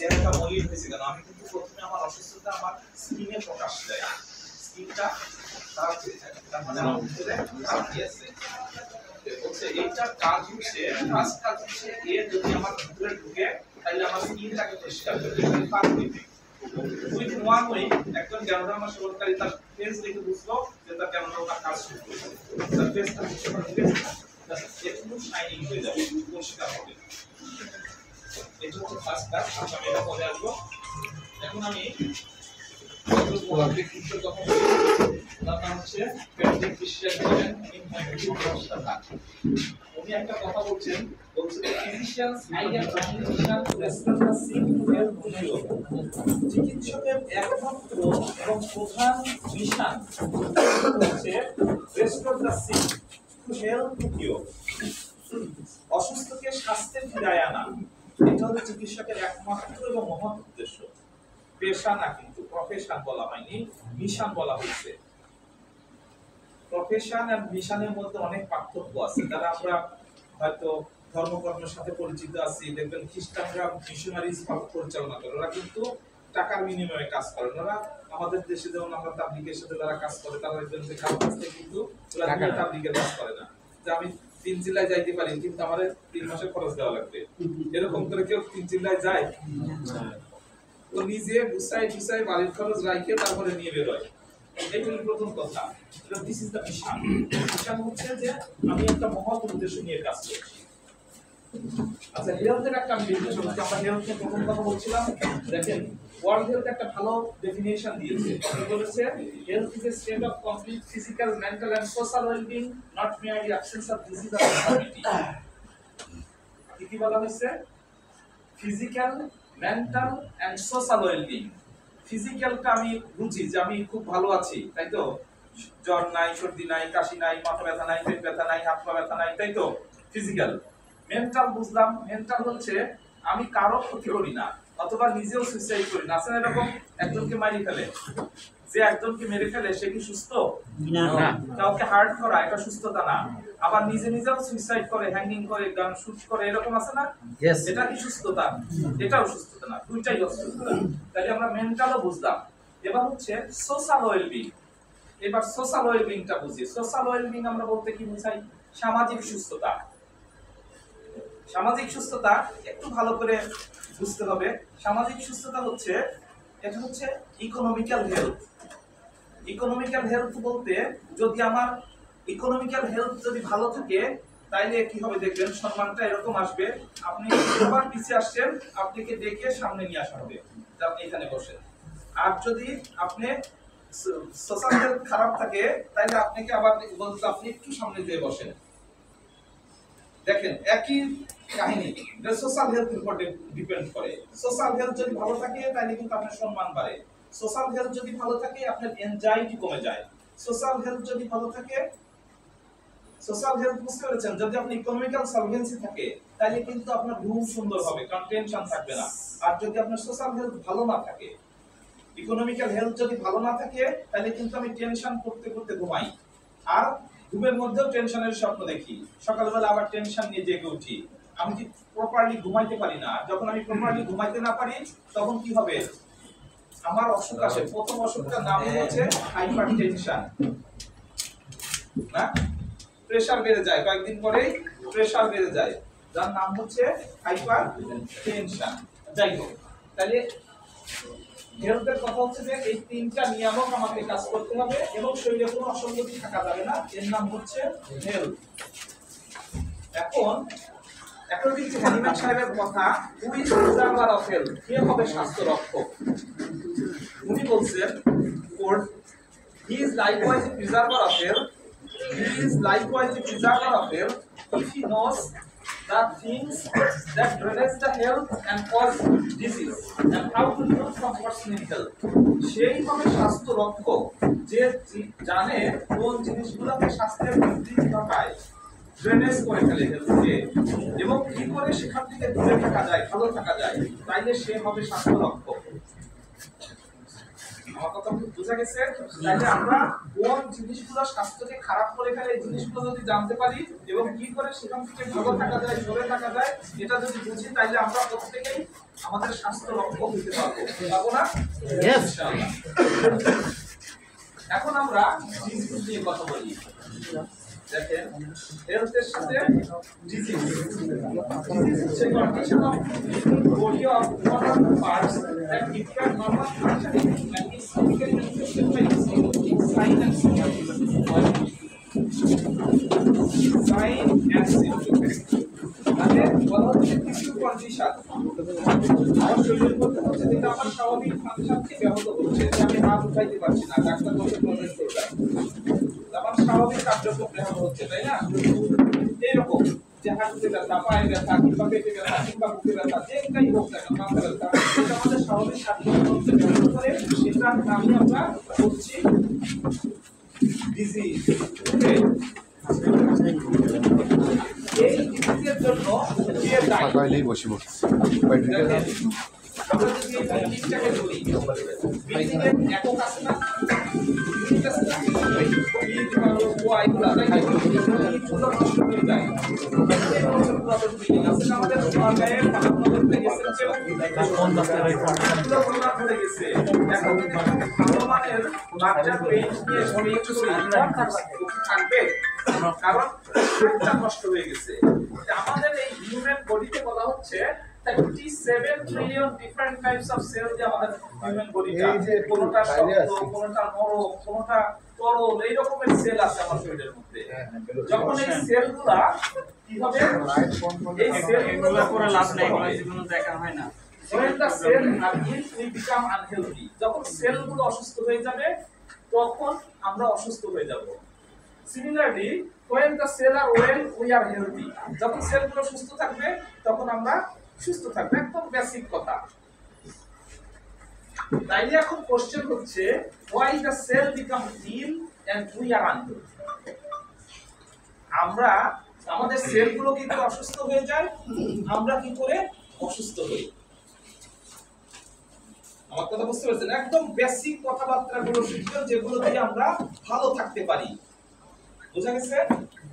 এর একটা মলিন হয়েছে কেন? আমি কিন্তু প্রথমে আমার অসুস্থতা আমার স্কিনে প্রকাশ দেয়, স্কিনটা খারাপ হয়ে যায়, তার মানে আমার ভিতরে ঘাটতি আছে। বলছে এইটার কাজ হচ্ছে, ফার্স্ট কাজ হচ্ছে এর যদি আমার ভিতরে ঢুকে তাহলে আমার স্কিনটাকে পরিষ্কার করবে, পাক দিবে। উইথ ওয়ান উইক একজন জ্ঞানধারণা সেবনকারী তার ফেস দেখে বুঝলো যে তার জ্ঞানধারণা কাজ শুরু করেছে, তার ফেসটা একটু শাইনিং হয়ে যাবে, পরিষ্কার হবে। এটা হচ্ছে ফার্স্ট কাজ। আমি এটা পরে আসবো। এখন আমি উনি একটা কথা বলছেন, চিকিৎসকের একমাত্র এবং প্রধান মিশন হচ্ছে অসুস্থকে স্বাস্থ্যে ফিরায় আনা। এটা হচ্ছে চিকিৎসকের একমাত্র এবং মহৎ উদ্দেশ্য। পেশা না, কিন্তু প্রফেশন বলা হয়নি, মিশন বলা হয়েছে। প্রফেশন আর মিশনের মধ্যে অনেক পার্থক্য আছে। যারা আমরা হয়তো ধর্মকর্মের সাথে পরিচিত আছি, দেখবেন খ্রিস্টানরা মিশনারিজ পরিচালনা করে, ওরা কিন্তু টাকার বিনিময়ে কাজ করে। ওরা আমাদের দেশে যেমন আমরা তাবলীগের সাথে যারা কাজ করে, তারা দেখবেন যে কারো কাছ থেকে কিন্তু ওরা তাবলীগের কাজ করে না, যে আমি 3 জেলায় যাইতে পারি কিন্তু আমার 3 মাসের খরচ দেওয়া লাগবে, এরকম করে কেউ 3 জেলায় যায়? তো নিজে গুছাই বাড়ির খরচ রাখে তারপরে নিয়ে বেরোয়। এইগুলি প্রথম কথা। This is the mission. Mission হচ্ছে যে আমি একটা মহৎ উদ্দেশ্য নিয়ে কাজ করছি। আচ্ছা, হেলথের একটা ডেফিনিশন হচ্ছে, আমরা হেলথের প্রথম কথা বলছিলাম। দেখেন, ওয়ার্ল্ড হেলথ একটা ভালো ডেফিনিশন দিয়েছে। বলেছে health is a state of complete physical, mental and social wellbeing, not merely absence of disease or infirmity. কি বলা হয়েছে? Physical, mental and social wellbeing. ফিজিক্যালটা আমি বুঝি যে আমি খুব ভালো আছি, তাই তো? জ্বর নাই, সর্দি নাই, কাশি নাই, মাথা ব্যথা নাই, পেট ব্যথা নাই, হাত পা ব্যথা নাই, তাই তো? ফিজিক্যাল। মেন্টাল বুঝলাম, মেন্টাল হচ্ছে আমি কারো ক্ষতি করি না, অথবা নিজেও সুইসাইড করি না। আছে এরকম একজনকে মারি ফেলে, যে একজনকে মেরে ফেলে সে কি সুস্থ? না। কাউকে হার্ট করা এটা সুস্থতা না। আবার নিজেও সুইসাইড করে, হ্যাঙ্গিং করে, গান শুট করে, এরকম আছে না? এটা কি সুস্থতা? এটাও সুস্থতা না, দুইটাই অসুস্থতা। তাহলে আমরা মেন্টালও বুঝলাম। এবার হচ্ছে সোশ্যাল ওয়েলবিং। এবার সোশ্যাল ওয়েলবিংটা বুঝি। সোশ্যাল ওয়েলবিং আমরা বলতে কি বুঝাই? সামাজিক সুস্থতা। সামাজিক সুস্থতা একটু ভালো করে বুঝতে হবে। সামাজিক সুস্থতা হচ্ছে, এটা হচ্ছে ইকোনমিক্যাল হেলথ। ইকোনমিক্যাল হেলথ বলতে, যদি আমার ইকোনমিক্যাল হেলথ যদি ভালো থাকে তাইলে কি হবে দেখবেন, সম্মানটা এরকম আসবে। আপনি সবার পিছিয়ে আসছেন, আপনাকে ডেকে সামনে নিয়ে আসা হবে, আপনি এখানে বসেন। আর যদি আপনি সোশ্যাল হেলথ খারাপ থাকে তাহলে আপনাকে আবার বলতে আপনি একটু সামনে দিয়ে বসেন। দেখেন, একই কাহিনী, সোশ্যাল হেলথের উপর ডিপেন্ড করে। সোশ্যাল হেলথ যদি ভালো থাকে তাহলে কিন্তু আপনার সম্মান বাড়ে। সোশ্যাল হেলথ যদি ভালো থাকে আপনার এনজাইটি কমে যায়। সোশ্যাল হেলথ যদি ভালো থাকে, সোশ্যাল হেলথ বুঝতে পেরেছেন? যদি আপনি ইকোনমিক্যাল সলভেন্সি থাকে তাহলে কিন্তু আপনার ঘুম সুন্দর হবে, কারণ টেনশন থাকবে না। আর যদি আপনার সোশ্যাল হেলথ ভালো না থাকে, ইকোনমিক্যাল হেলথ যদি ভালো না থাকে তাহলে কিন্তু আমি টেনশন করতে করতে ঘুমাই, আর ঘুমের মধ্যেও টেনশনের স্বপ্ন দেখি, সকালবেলা আবার টেনশন নিয়ে জেগে উঠি, আমি কি প্রপারলি ঘুমাইতে পারি না। যখন আমি প্রপারলি ঘুমাইতে না পারি তখন কি হবে? আমার অসুখ আসে। প্রথম অসুখটার নাম হচ্ছে হাইপারটেনশন, না? প্রেসার বেড়ে যায়, কয়েকদিন পরেই প্রেসার বেড়ে যায়, যার নাম হচ্ছে হাইপারটেনশন। যাই হোক, তাহলে হেলথের কথা হচ্ছে যে এই 3টা নিয়ামক আমাকে কাজ করতে হবে এবং শরীরে কোনো অসঙ্গতি থাকা যাবে না, এর নাম হচ্ছে হেলথ। এখন অ্যাকর্ডিং টু হ্যানিম্যান সাহেবের কথা, who is preserver of health? কে হবে স্বাস্থ্য রক্ষক? উনি বলছেন, code, he is likewise a preserver of health, he is likewise a preserver of health if he knows the things that damage the health and cause disease and how to improve from personal health. সেই হবে স্বাস্থ্য রক্ষক, যে জানে কোন জিনিসগুলোকে স্বাস্থ্যের বৃদ্ধি ঘটায়, ড্রেনেজ করে ফেলে হেলথকে, এবং কি করে সেখান থেকে দূরে থাকা যায়, ভালো থাকা যায়, তাইলে সে হবে স্বাস্থ্য রক্ষক। আমার কথা বুঝা গেছে? তাইলে আমরা কোন জিনিসগুলো স্বাস্থ্যকে খারাপ করে ফেলে এই জিনিসগুলো যদি জানতে পারি এবং কি করে সেখান থেকে ভালো থাকা যায়, জোরে থাকা যায়, এটা যদি বুঝি তাইলে আমরা প্রত্যেকেই আমাদের স্বাস্থ্য রক্ষক হতে পারবো, পাবো না? ইনশাআল্লাহ। এখন আমরা ডিজিজ নিয়ে কথা বলি। দেখেন হেলথের সাথে ডিজিজ হচ্ছে condition of body of one of the parts that differ normal functioning and is significantly affected by sign and symptom. মানে বলা হচ্ছে কিছু কন্ডিশন আমার শরীরের মধ্যে হচ্ছে যেটা আমার স্বাভাবিক ফাংশনকে ব্যাহত করছে, যে আমি হাত উঠাইতে পারছি না, ডাক্তার বলছে প্রবলেম করবে, আমার স্বাভাবিক কার্যক্রম ব্যাহত হচ্ছে, তাই না? এইরকম যে হাঁটুতে ব্যথা, পায়ে ব্যথা, কিংবা পেটে ব্যথা, কিংবা বুকে ব্যথা, যেটাই হোক না কেন, মাথা ব্যথা, এটা আমাদের স্বাভাবিক কার্যক্রমকে ব্যাহত করে, সেটার নামই আমরা বলছি ডিজিজ। এই ডিজিজের জন্য যে দায়ী বসিব আমরা যদি এই বিল্ডিংটাকে ধরি, বিল্ডিংয়ের একক আছে না, ইউনিট আছে না, ইট বালু ওয়াইগুলা, তাই না? ইটগুলো নষ্ট হয়ে যায়। এই বছর পুরাতন বিল্ডিং আছে না আমাদের গায়ে, পাহাড় করতে গেছে, এগুলো পুরোটা ধরে গেছে। এখন যদি ভালো মানের বাচ্চার পেইন্ট দিয়ে পেইন্ট করি, থাকবে? কারণ পেইন্টটা নষ্ট হয়ে গেছে। আমাদের এই হিউম্যান বডিতে বলা হচ্ছে 37 trillion different types of cell দিয়ে আমাদের হিউম্যান বডিটা, কোনটা শক্ত, কোনটা নরম, কোনটা তরল, এই রকমের সেল আছে আমার শরীরের মধ্যে। যখন এই সেলগুলা কি হবে, এই সেলগুলো করে লাভ নাই, কোনো দেখা হয় না। When the cell are ill, we become unhealthy. যখন সেলগুলো অসুস্থ হয়ে যাবে তখন আমরা অসুস্থ হয়ে যাব। Similarly, when the cell are well, we are healthy. যখন সেলগুলো সুস্থ থাকবে তখন আমরা সুস্থ থাকবো, একদম বেসিক কথা। তাইলে এখন কোশ্চেন হচ্ছে why the cell become ill and we are unhealthy? আমরা আমাদের সেলগুলো কি করে অসুস্থ হয়ে যায়, আমরা কি করে অসুস্থ হই? আমার কথা বুঝতে পারছেন? একদম বেসিক কথাবার্তাগুলো শিখবেন, যেগুলো দিয়ে আমরা ভালো থাকতে পারি। বুঝা গেছে?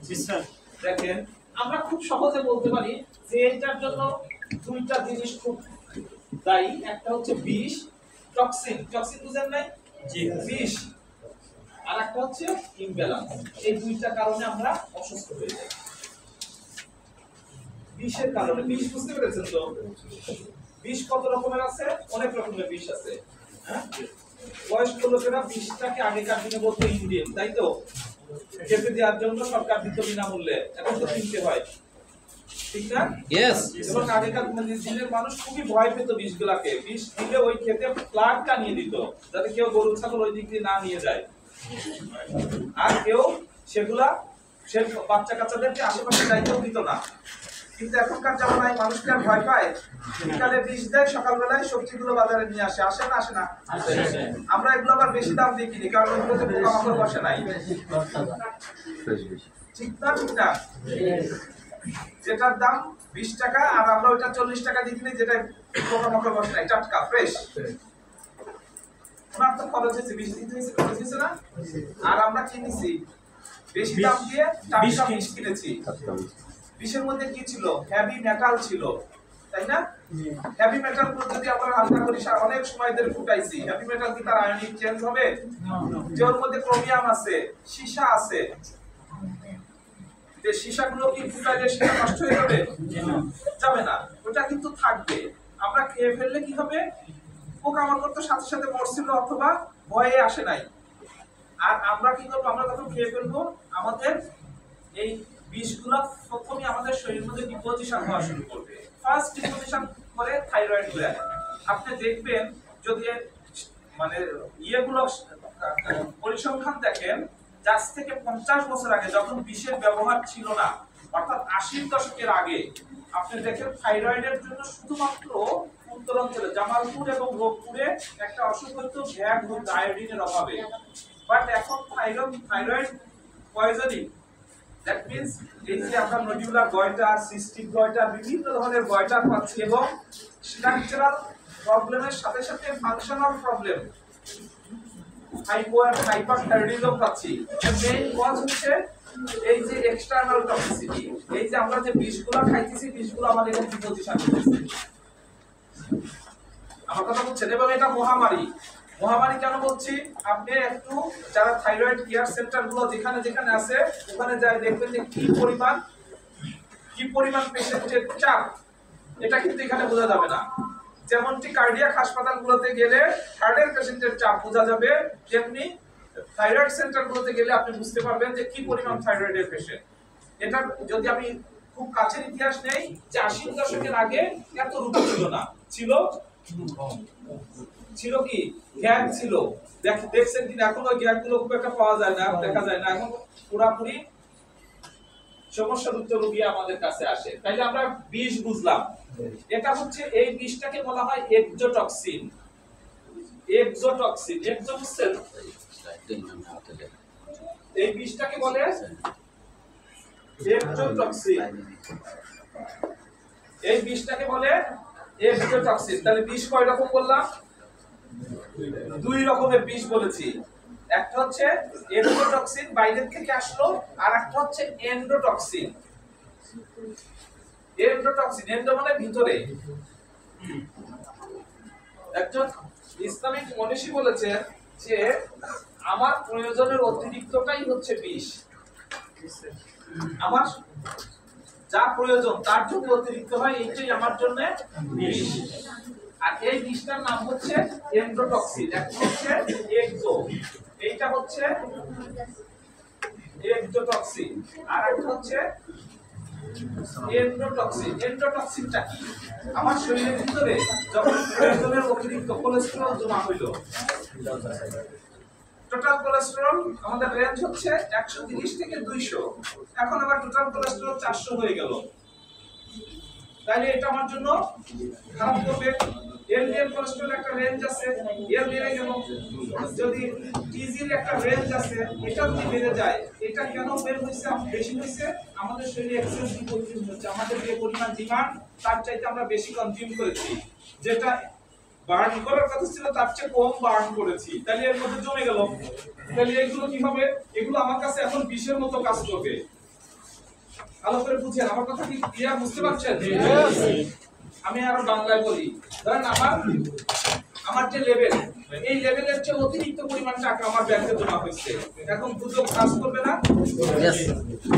জি স্যার। দেখেন আমরা খুব সহজে বলতে পারি যে এটার জন্য দুইটা জিনিস খুব দায়ী। একটা হচ্ছে বিষ, টক্সিন, টক্সিন বুঝেন নাই? জি, বিষ। আর একটা হচ্ছে ইমব্যালেন্স। এই দুইটা কারণে আমরা অসুস্থ হয়ে যাই। বিষের কারণে, বিষ বুঝতে পেরেছেন তো? বিষ কত রকমের আছে? অনেক রকমের বিষ আছে। হ্যাঁ, বয়স্ক লোকেরা বিষটাকে আগেকার দিনে বলতো ইন্ডিয়ান, তাই তো? খেতে দেওয়ার জন্য সরকার দিত বিনামূল্যে, এখন তো কিনতে হয়, ঠিক না? ইয়েস। এবং আগেকার দিনের মানুষ খুবই ভয় পেত বিষগুলাকে। বিষ দিলে ওই খেতে প্লাগ টানিয়ে দিত, যাতে কেউ গরু ছাগল ওই দিক দিয়ে না নিয়ে যায়, আর কেউ সেগুলা সে বাচ্চা কাচ্চাদেরকে আশেপাশে যাইতেও দিত না। কিন্তু এখনকার জামানায় মানুষকে আর ভয় পায়, বিকালে বিষ দেয়, সকালবেলায় সবজিগুলো বাজারে নিয়ে আসে, আসে না? আসে না? আমরা এগুলো আবার বেশি দাম দিয়ে কিনি, কারণ ওগুলোতে পোকামাকড় বসে নাই, ঠিক না? ঠিক না? যেটার দাম 20 টাকা আর আমরা ওইটা 40 টাকা দিয়ে কিনি, যেটা পোকামাকড় বসে নাই, টাটকা ফ্রেশ। ওনার তো খরচ হয়েছে, বিষ দিতে হয়েছে, খরচ হয়েছে না? আর আমরা কিনেছি বেশি দাম দিয়ে, টাটকা বিষ কিনেছি। বিষের মধ্যে কি ছিল? হেভি মেটাল ছিল, তাই না? হেভি মেটাল গুলো যদি আমরা হালকা করি, অনেক সময় ধরে ফুটাইছি, হেভি মেটাল কি তার আয়নিক চেঞ্জ হবে? যে ওর মধ্যে ক্রোমিয়াম আছে, সীসা আছে, যে সীসাগুলো কি ফুটাইলে সেটা নষ্ট হয়ে যাবে? যাবে না, ওটা কিন্তু থাকবে। আমরা খেয়ে ফেললে কি হবে? পোকামাকড় তো সাথে সাথে মরছিল, অথবা ভয়ে আসে নাই। আর আমরা কি করবো? আমরা যখন খেয়ে ফেলবো, আমাদের এই বিষগুলো প্রথমে আমাদের শরীরের মধ্যে ডিপোজিশন হওয়া শুরু করবে। ফার্স্ট ডিপোজিশন করে থাইরয়েড গ্ল্যান্ড। আপনি দেখবেন যদি মানে ইয়েগুলো পরিসংখ্যান দেখেন, আজ থেকে 50 বছর আগে যখন বিষের ব্যবহার ছিল না, অর্থাৎ 80-র দশকের আগে, আপনি দেখেন থাইরয়েডের জন্য শুধুমাত্র উত্তরাঞ্চলে জামালপুর এবং রংপুরে একটা অসুখ হতো গ্যাগ ও আয়োডিনের অভাবে। বাট এখন থাইরয়েড পয়জনিং, দ্যাট মিন্স এই যে আমরা নডিউলার গয়টার, সিস্টিক গয়টার, বিভিন্ন ধরনের গয়টার পাচ্ছি, এবং স্ট্রাকচারাল প্রবলেমের সাথে সাথে ফাংশনাল প্রবলেম, হাইপারথাইরয়েডিজম পাচ্ছি। মেইন কজ হচ্ছে এই যে এক্সটার্নাল টক্সিসিটি, এই যে আমরা যে বিষগুলো খাইতেছি, বিষগুলো আমাদের এখানে ডিপোজিশন করতেছে। আমার কথা বলছেন। এবং এটা মহামারী। মহামারী কেন বলছি, আপনি একটু যারা থাইরয়েড কেয়ার সেন্টার গুলো যেখানে যেখানে আছে ওখানে যাই দেখবেন যে কি পরিমাণ পেশেন্টের চাপ, এটা কিন্তু এখানে বোঝা যাবে না। যেমনটি কার্ডিয়াক হাসপাতালগুলোতে গেলে হার্টের পেশেন্টের চাপ বোঝা যাবে, তেমনি থাইরয়েড সেন্টারগুলোতে গেলে আপনি বুঝতে পারবেন যে কি পরিমাণ থাইরয়েডের পেশেন্ট। এটা যদি আমি খুব কাছের ইতিহাস নেই, যে 80 দশকের আগে এত রোগ ছিল না, ছিল কি গ্যাপ ছিল, দেখছেন কিনা এখন ওই গ্যাপ গুলো খুব একটা পাওয়া যায় না, দেখা যায় না। এখন পুরাপুরি সমস্যাযুক্ত রোগী আমাদের কাছে আসে। তাইলে আমরা বিষ বুঝলাম, এটা হচ্ছে এই বিষটাকে বলা হয় এক্সোটক্সিন। এক্সো বুঝছেন, এই বিষটাকে বলে এক্সোটক্সিন। এই বিষটাকে বলে এক্সোটক্সিন। তাহলে বিষ কয় রকম বললাম? 2 রকমের বিষ বলেছি। একটা হচ্ছে এক্সোটক্সিন, বাইরের থেকে আসলো, আর একটা হচ্ছে এন্ডোটক্সিন। এন্ডো মানে ভিতরে। একজন ইসলামিক মনীষী বলেছেন যে আমার প্রয়োজনের অতিরিক্তটাই হচ্ছে বিষ। আমার যা প্রয়োজন তার যদি অতিরিক্ত হয় এইটাই আমার জন্য বিষ। আর এই বিষটার নাম হচ্ছে এন্ডোটক্সিন। একটা হচ্ছে এক্সো, এইটা হচ্ছে এক্সোটক্সিন, আর একটা হচ্ছে এন্ডোটক্সিন। এন্ডোটক্সিনটা কি? আমার শরীরের ভিতরে যখন প্রয়োজনের অতিরিক্ত কোলেস্টেরল জমা হইল, টোটাল কোলেস্টেরল আমাদের রেঞ্জ হচ্ছে 130 থেকে 200, এখন আমার টোটাল কোলেস্টেরল 400 হয়ে গেল, তাহলে এটা আমার জন্য খারাপ করবে। এলডিএল কোলেস্টেরল একটা রেঞ্জ আছে, এর বেড়ে গেল। যদি টিজির একটা রেঞ্জ আছে, এটা যদি বেড়ে যায়, এটা কেন বের হইছে, বেশি হইছে? আমাদের শরীরে এক্সেস কনজিউম হচ্ছে, আমাদের যে পরিমাণ ডিমান্ড তার চাইতে আমরা বেশি কনজিউম করেছি, যেটা বার্ন করার কথা ছিল তার চেয়ে কম বার্ন করেছি, তাহলে এর মধ্যে জমে গেল। তাহলে এগুলো কি হবে? এগুলো আমার কাছে এখন বিষের মতো কাজ করবে। ভালো করে বুঝেন আমার কথা, কি ক্লিয়ার বুঝতে পারছেন? আমি আরো বাংলায় বলি, ধরেন আমার যে লেভেল, এই লেভেলের চেয়ে অতিরিক্ত পরিমাণ টাকা আমার ব্যাংকে জমা হয়েছে, এখন দুদক কাজ করবে না?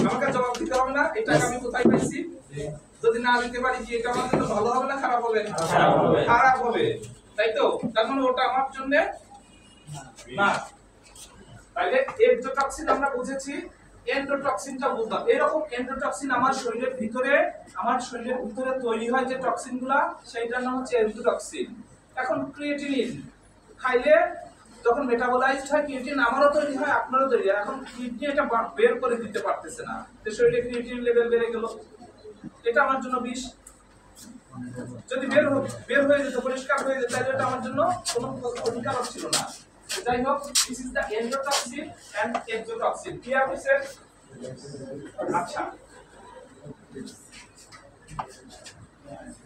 আমাকে জবাব দিতে হবে না? এই টাকা আমি কোথায় পাইছি? যদি না দিতে পারি কি এটা আমার জন্য ভালো হবে না খারাপ হবে? খারাপ হবে, তাই তো? তার মানে ওটা আমার জন্য না। তাইলে এক্সোটক্সিন আমরা বুঝেছি, এন্ডোটক্সিনটা বুঝলাম। এরকম এন্ডোটক্সিন আমার শরীরের ভিতরে তৈরি হয় যে টক্সিনগুলা, সেইটার নাম হচ্ছে এন্ডোটক্সিন। এখন ক্রিয়েটিনিন খাইলে যখন মেটাবলাইজড হয়, ক্রিয়েটিন আমারও তৈরি হয়, আপনারও তৈরি হয়। এখন কিডনি এটা বের করে দিতে পারতেছে না, তো শরীরে ক্রিয়েটিন লেভেল বেড়ে গেল, এটা আমার জন্য বিষ। যদি বের হয়ে যেত, পরিষ্কার হয়ে যেত, তাহলে এটা আমার জন্য কোনো অধিকার ছিল না। যাই হোক, this is the endotoxin and exotoxin. Clear হইছে? আচ্ছা,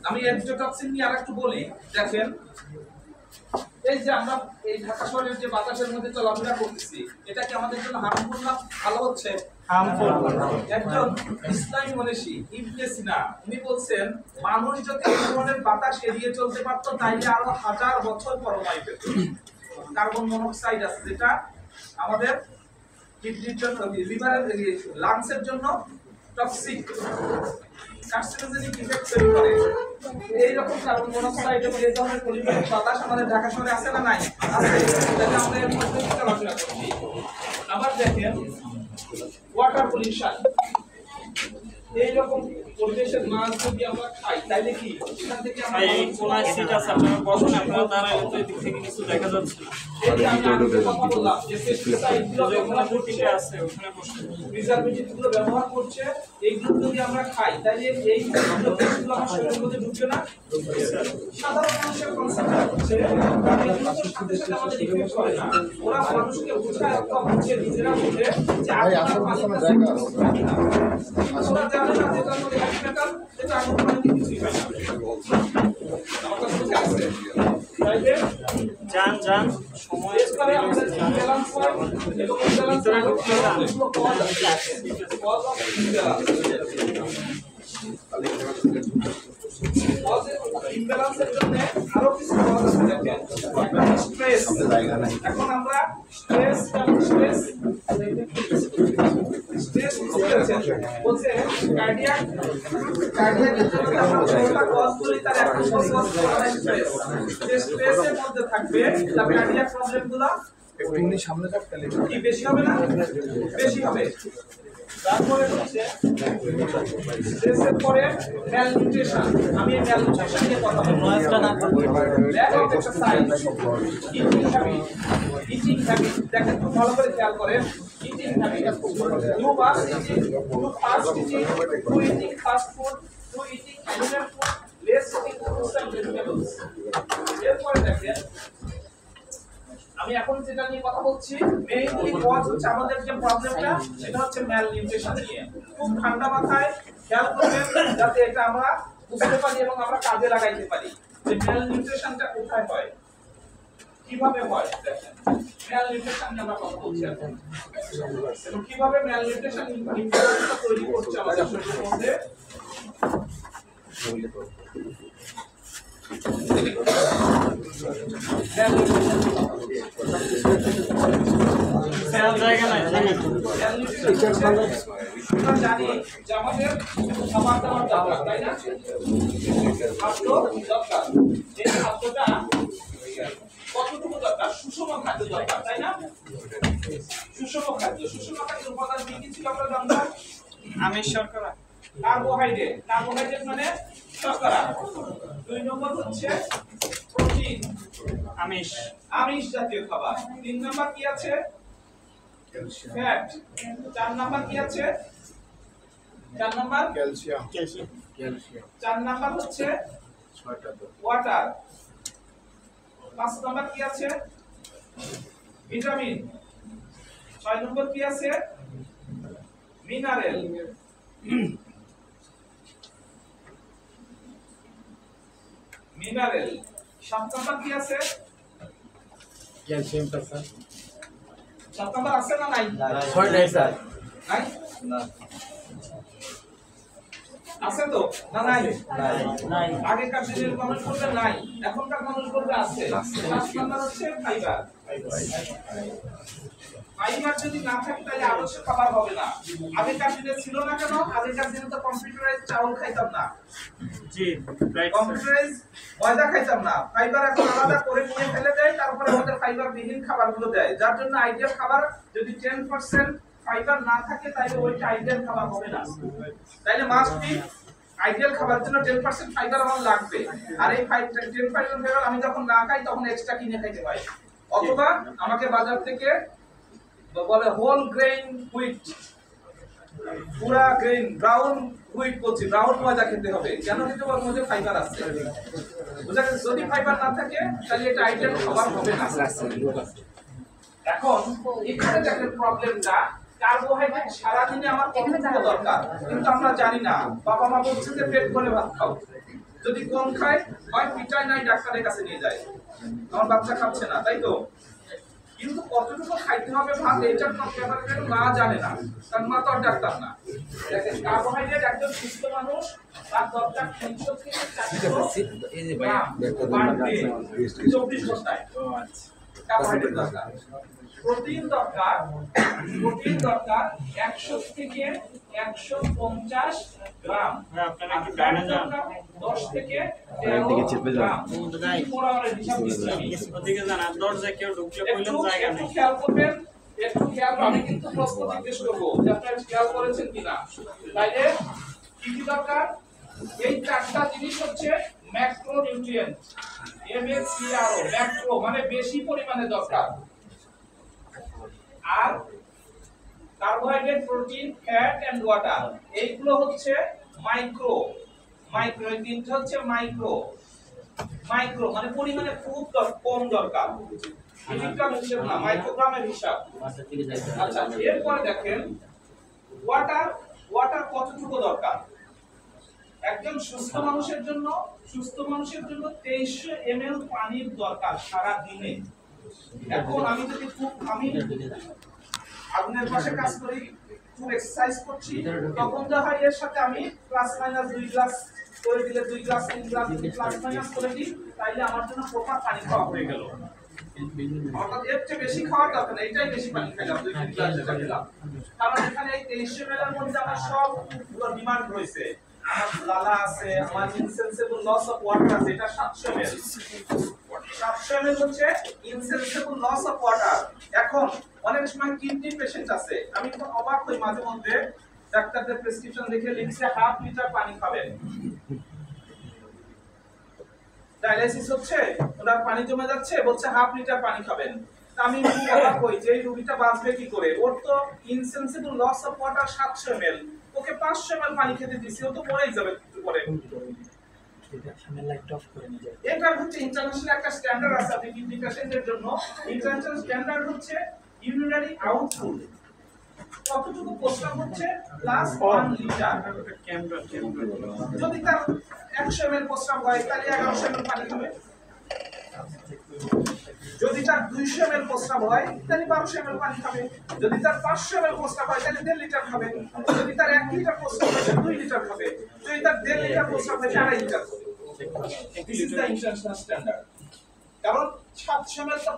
আমি এক্সোটক্সিন নিয়ে আরেকটু বলি। দেখেন, এই যে আমরা এই ঢাকা শহরের যে বাতাসের মধ্যে চলাফেরা করতেছি, এটা কি আমাদের জন্য হার্মফুল না ভালো হচ্ছে? হার্মফুল। একজন ইসলামী মনীষী ইবনে সিনা উনি বলছেন, মানুষ যদি এই ধরনের বাতাস এড়িয়ে চলতে পারত তাইলে আরো 1000 বছর পরমায়ু পেত। কার্বন মনোক্সাইড আছে, যেটা আমাদের কিডনির জন্য, লিভারের, লাংসের জন্য টক্সিক, কার্সিনোজেনিক ইফেক্ট তৈরি করে। এই রকম কার্বন মনোক্সাইড এবং এই ধরনের পরিমাণের বাতাস আমাদের ঢাকা শহরে আছে না নাই? আছে। তাহলে আমরা এর মধ্যে কি চলাফেরা করছি? আবার দেখেন, ওয়াটার পলিউশন। এই রকম পরিবেশের মাছ যদি আমরা খাই, তাইলে কি এখান থেকে আমরা এই কোন সিট আছে আপনারা বসুন, আপনারা দাঁড়ালে তো এদিক থেকে কিছু দেখা যাচ্ছে না। এই যে আমি কথা বললাম যে পেস্টিসাইড গুলো ব্যবহার করতে আছে, ওখানে বসুন, প্রিজারভেটিভ গুলো ব্যবহার করছে, এইগুলো যদি আমরা খাই তাহলে এই গুলো আমার শরীরের মধ্যে ঢুকবে না? সাধারণ মানুষের কনসেপ্ট হচ্ছে এগুলো তো সাথে সাথে আমাদের ইফেক্ট করে না, ওরা মানুষকে বোঝায় অথবা বুঝে নিজেরা বুঝে যে আপনার পানির জায়গা ওরা জানে না যেটা আমাদের মেটাল, এটা আগুন পানিতে কিছুই হয় না। আমার কাছে বুঝে আসছে, তাইলে যান সময়ের পরে আমাদের ব্যালেন্স হয় এবং ব্যালেন্স এগুলো পাওয়া যাচ্ছে, কজ অফ ইমব্যালেন্স। ইমব্যালেন্সের জন্য আরো কিছু কজ আছে দেখেন। স্ট্রেস, এখন আমরা স্ট্রেস বলছে কার্ডিয়াক আমরা কজ বলি, তার একটা কজ হচ্ছে স্ট্রেস। যে স্ট্রেসের মধ্যে থাকবে তার কার্ডিয়াক প্রবলেমগুলো একটুখানি সামনে থাকতে কি বেশি হবে না? বেশি হবে। তারপরে হচ্ছে স্ট্রেসের পরে ম্যালনিউট্রিশন। আমি এই ম্যালনিউট্রিশন নিয়ে কথা বলবো। Lack of exercise, eating habit দেখেন খুব ভালো করে খেয়াল করেন। Eating habit, too fast eating, too eating fast food, too eating animal food, less eating fruits and vegetables. এরপরে দেখেন আমি এখন যেটা নিয়ে কথা বলছি, মেইনলি কজ হচ্ছে আমাদের যে প্রবলেমটা সেটা হচ্ছে ম্যালনিউট্রিশন নিয়ে। খুব ঠান্ডা মাথায় খেয়াল করবেন যাতে এটা আমরা বুঝতে পারি এবং আমরা কাজে লাগাইতে পারি যে ম্যালনিউট্রিশনটা কোথায় হয়, কিভাবে হয়। দেখেন ম্যালনিউট্রিশন নিয়ে আমরা কথা বলছি এখন, এবং কিভাবে ম্যালনিউট্রিশন ইমব্যালেন্সটা তৈরি করছে আমাদের শরীরের মধ্যে। আমরা জানি যে আমাদের খাবার দাবার দরকার, তাই না? খাদ্য দরকার। এই খাদ্যটা কতটুকু দরকার? সুষম খাদ্য দরকার, তাই না? সুষম খাদ্য, সুষম খাদ্যের উপাদান কি কি ছিল আমরা জানতাম? আমিষ, শর্করা, কার্বোহাইড্রেট, কার্বোহাইড্রেট মানে শর্করা। 2 নম্বর হচ্ছে প্রোটিন, আমিষ জাতীয় খাবার। 3 নাম্বার কি আছে? ফ্যাট। 4 নাম্বার কি আছে? 4 নাম্বার ক্যালসিয়াম। 4 নাম্বার হচ্ছে ওয়াটার। 5 নাম্বার কি আছে? ভিটামিন। 6 নম্বর কি আছে? মিনারেল। 7 নাম্বার কি আছে? ক্যালসিয়াম স্যার 7 নাম্বার আছে না নাই? নাই স্যার। নাই? আছে তো না নাই? নাই। আগেকার দিনের মানুষ বলতে নাই, এখনকার মানুষ বলতে আছে। 7 নাম্বার হচ্ছে ফাইবার। ফাইবার যদি না থাকে তাহলে আদর্শ খাবার হবে না। আগেকার দিনে ছিল না কেন? আগেকার দিনে তো কম্পিউটারাইজ চাউল খাইতাম না, জি রাইট, কম্পিউটারাইজ ময়দা খাইতাম না। ফাইবার এখন আলাদা করে নিয়ে ফেলে দেয়, তারপরে আমাদের ফাইবার বিহীন খাবারগুলো দেয়, যার জন্য আইডিয়াল খাবার যদি 10% ফাইবার না থাকে তাহলে ওইটা আইডিয়াল খাবার হবে না। তাইলে মাস্ট বি আইডিয়াল খাবারের জন্য 10% ফাইবার আমার লাগবে। আর এই 10% ফাইবার আমি যখন না খাই তখন এক্সট্রা কিনে খাইতে হয়, অথবা আমাকে বাজার থেকে বলে হোল গ্রেইন হুইট, পুরা গ্রেইন ব্রাউন হুইট বলছি, ব্রাউন ময়দা খেতে হবে। কেন খেতে হবে? ওর মধ্যে ফাইবার আছে। বুঝা গেছে? যদি ফাইবার না থাকে তাহলে এটা আইটেম খাবার হবে না। এখন এখানে দেখেন প্রবলেমটা, কার্বোহাইড্রেট সারা দিনে আমার কতটুকু দরকার কিন্তু আমরা জানি না। বাবা মা বলছে যে পেট ভরে ভাত খাও, যদি কম খায় হয় পিটাই নাই ডাক্তারের কাছে নিয়ে যায়, আমার বাচ্চা খাচ্ছে না, তাই তো? কিন্তু কতটুকু খাইতে হবে ভাত এটার ব্যাপারে কেউ না জানে না, কারণ মা তো আর ডাক্তার না। দেখেন কার্বোহাইড্রেট একজন সুস্থ মানুষ তার দরকার 300 থেকে 400 গ্রাম পার ডে 24 ঘন্টায় কার্বোহাইড্রেট দরকার। প্রোটিন দরকার 100 থেকে 150 গ্রাম। আপনারা কি জানেন না? 10 থেকে 13 গ্রাম। ওদিকে জানা দরজা কেউ ঢুকলে কইলাম জায়গা নেই। খেয়াল করবেন, একটু খেয়াল, আমি কিন্তু প্রশ্ন জিজ্ঞেস করবো যে আপনারা খেয়াল করেছেন কিনা। তাইলে কি কি দরকার? এই 4টা জিনিস হচ্ছে ম্যাক্রো নিউট্রিয়েন্ট, MACRO, ম্যাক্রো মানে বেশি পরিমাণে দরকার। আর carbohydrate, protein, fat and water এইগুলো হচ্ছে মাইক্রো। এই তিনটা হচ্ছে মাইক্রো মানে পরিমাণে খুব কম দরকার, মিলিগ্রাম হিসাব না, মাইক্রোগ্রামের হিসাব। আচ্ছা, এরপরে দেখেন ওয়াটার কতটুকু দরকার একজন সুস্থ মানুষের জন্য? 2300 ml পানির দরকার সারা দিনে। এখন আমি যদি আগুনের পাশে কাজ করি, খুব এক্সারসাইজ করছি, তখন যা হয় এর সাথে আমি প্লাস মাইনাস 2 গ্লাস করে দিলে 2 গ্লাস 3 গ্লাস প্লাস মাইনাস করে দিই, তাইলে আমার জন্য প্রপার পানি খাওয়া হয়ে গেল। অর্থাৎ এর চেয়ে বেশি খাওয়ার দরকার নেই, এটাই বেশি পানি খাইলাম 2 গ্লাস যেটা খেলাম। কারণ এখানে এই 2300 ml এর মধ্যে আমার সব ডিমান্ড রয়েছে, আমার লালা আছে, আমার ইনসেন্সিবল লস অফ ওয়াটার আছে, এটা 700 ml। 700 ml হচ্ছে ইনসেন্সিবল লস অফ ওয়াটার। এখন অনেক সময় কিডনি পেশেন্ট আছে, আমি তো অবাক হই মাঝে মধ্যে, ডাক্তারদের প্রেসক্রিপশন দেখে লিখছে হাফ লিটার পানি খাবেন। ডায়ালাইসিস হচ্ছে, ওনার পানি জমে যাচ্ছে, বলছে হাফ লিটার পানি খাবেন। তা আমি অবাক হই যে এই রোগীটা বাঁচবে কি করে? ওর তো insensible loss of water 700 ml, okay 500 ml পানি খেতে দিছি, ও তো মরেই যাবে একটু পরে। এটা হচ্ছে ইন্টারন্যাশনাল একটা স্ট্যান্ডার্ড আছে আপনি কিডনি পেশেন্টের জন্য। ইন্টারন্যাশনাল স্ট্যান্ডার্ড হচ্ছে ইউরিনারি আউটপুট কতটুকু প্রস্রাব হচ্ছে প্লাস 1 লিটার। যদি তার 100 ml প্রস্রাব হয় তাহলে 1100 ml পানি খাবে। যদি তার 200 ml প্রস্রাব হয় তাহলে 1200 ml পানি খাবে। যদি তার 500 ml প্রস্রাব হয় তাহলে 1.5 লিটার খাবে। যদি তার 1 লিটার প্রস্রাব হয় তাহলে 2 লিটার খাবে। যদি তার 1.5 লিটার প্রস্রাব হয় তাহলে 2.5 লিটার খাবে। This is the international standard. কারণ 700 ml তো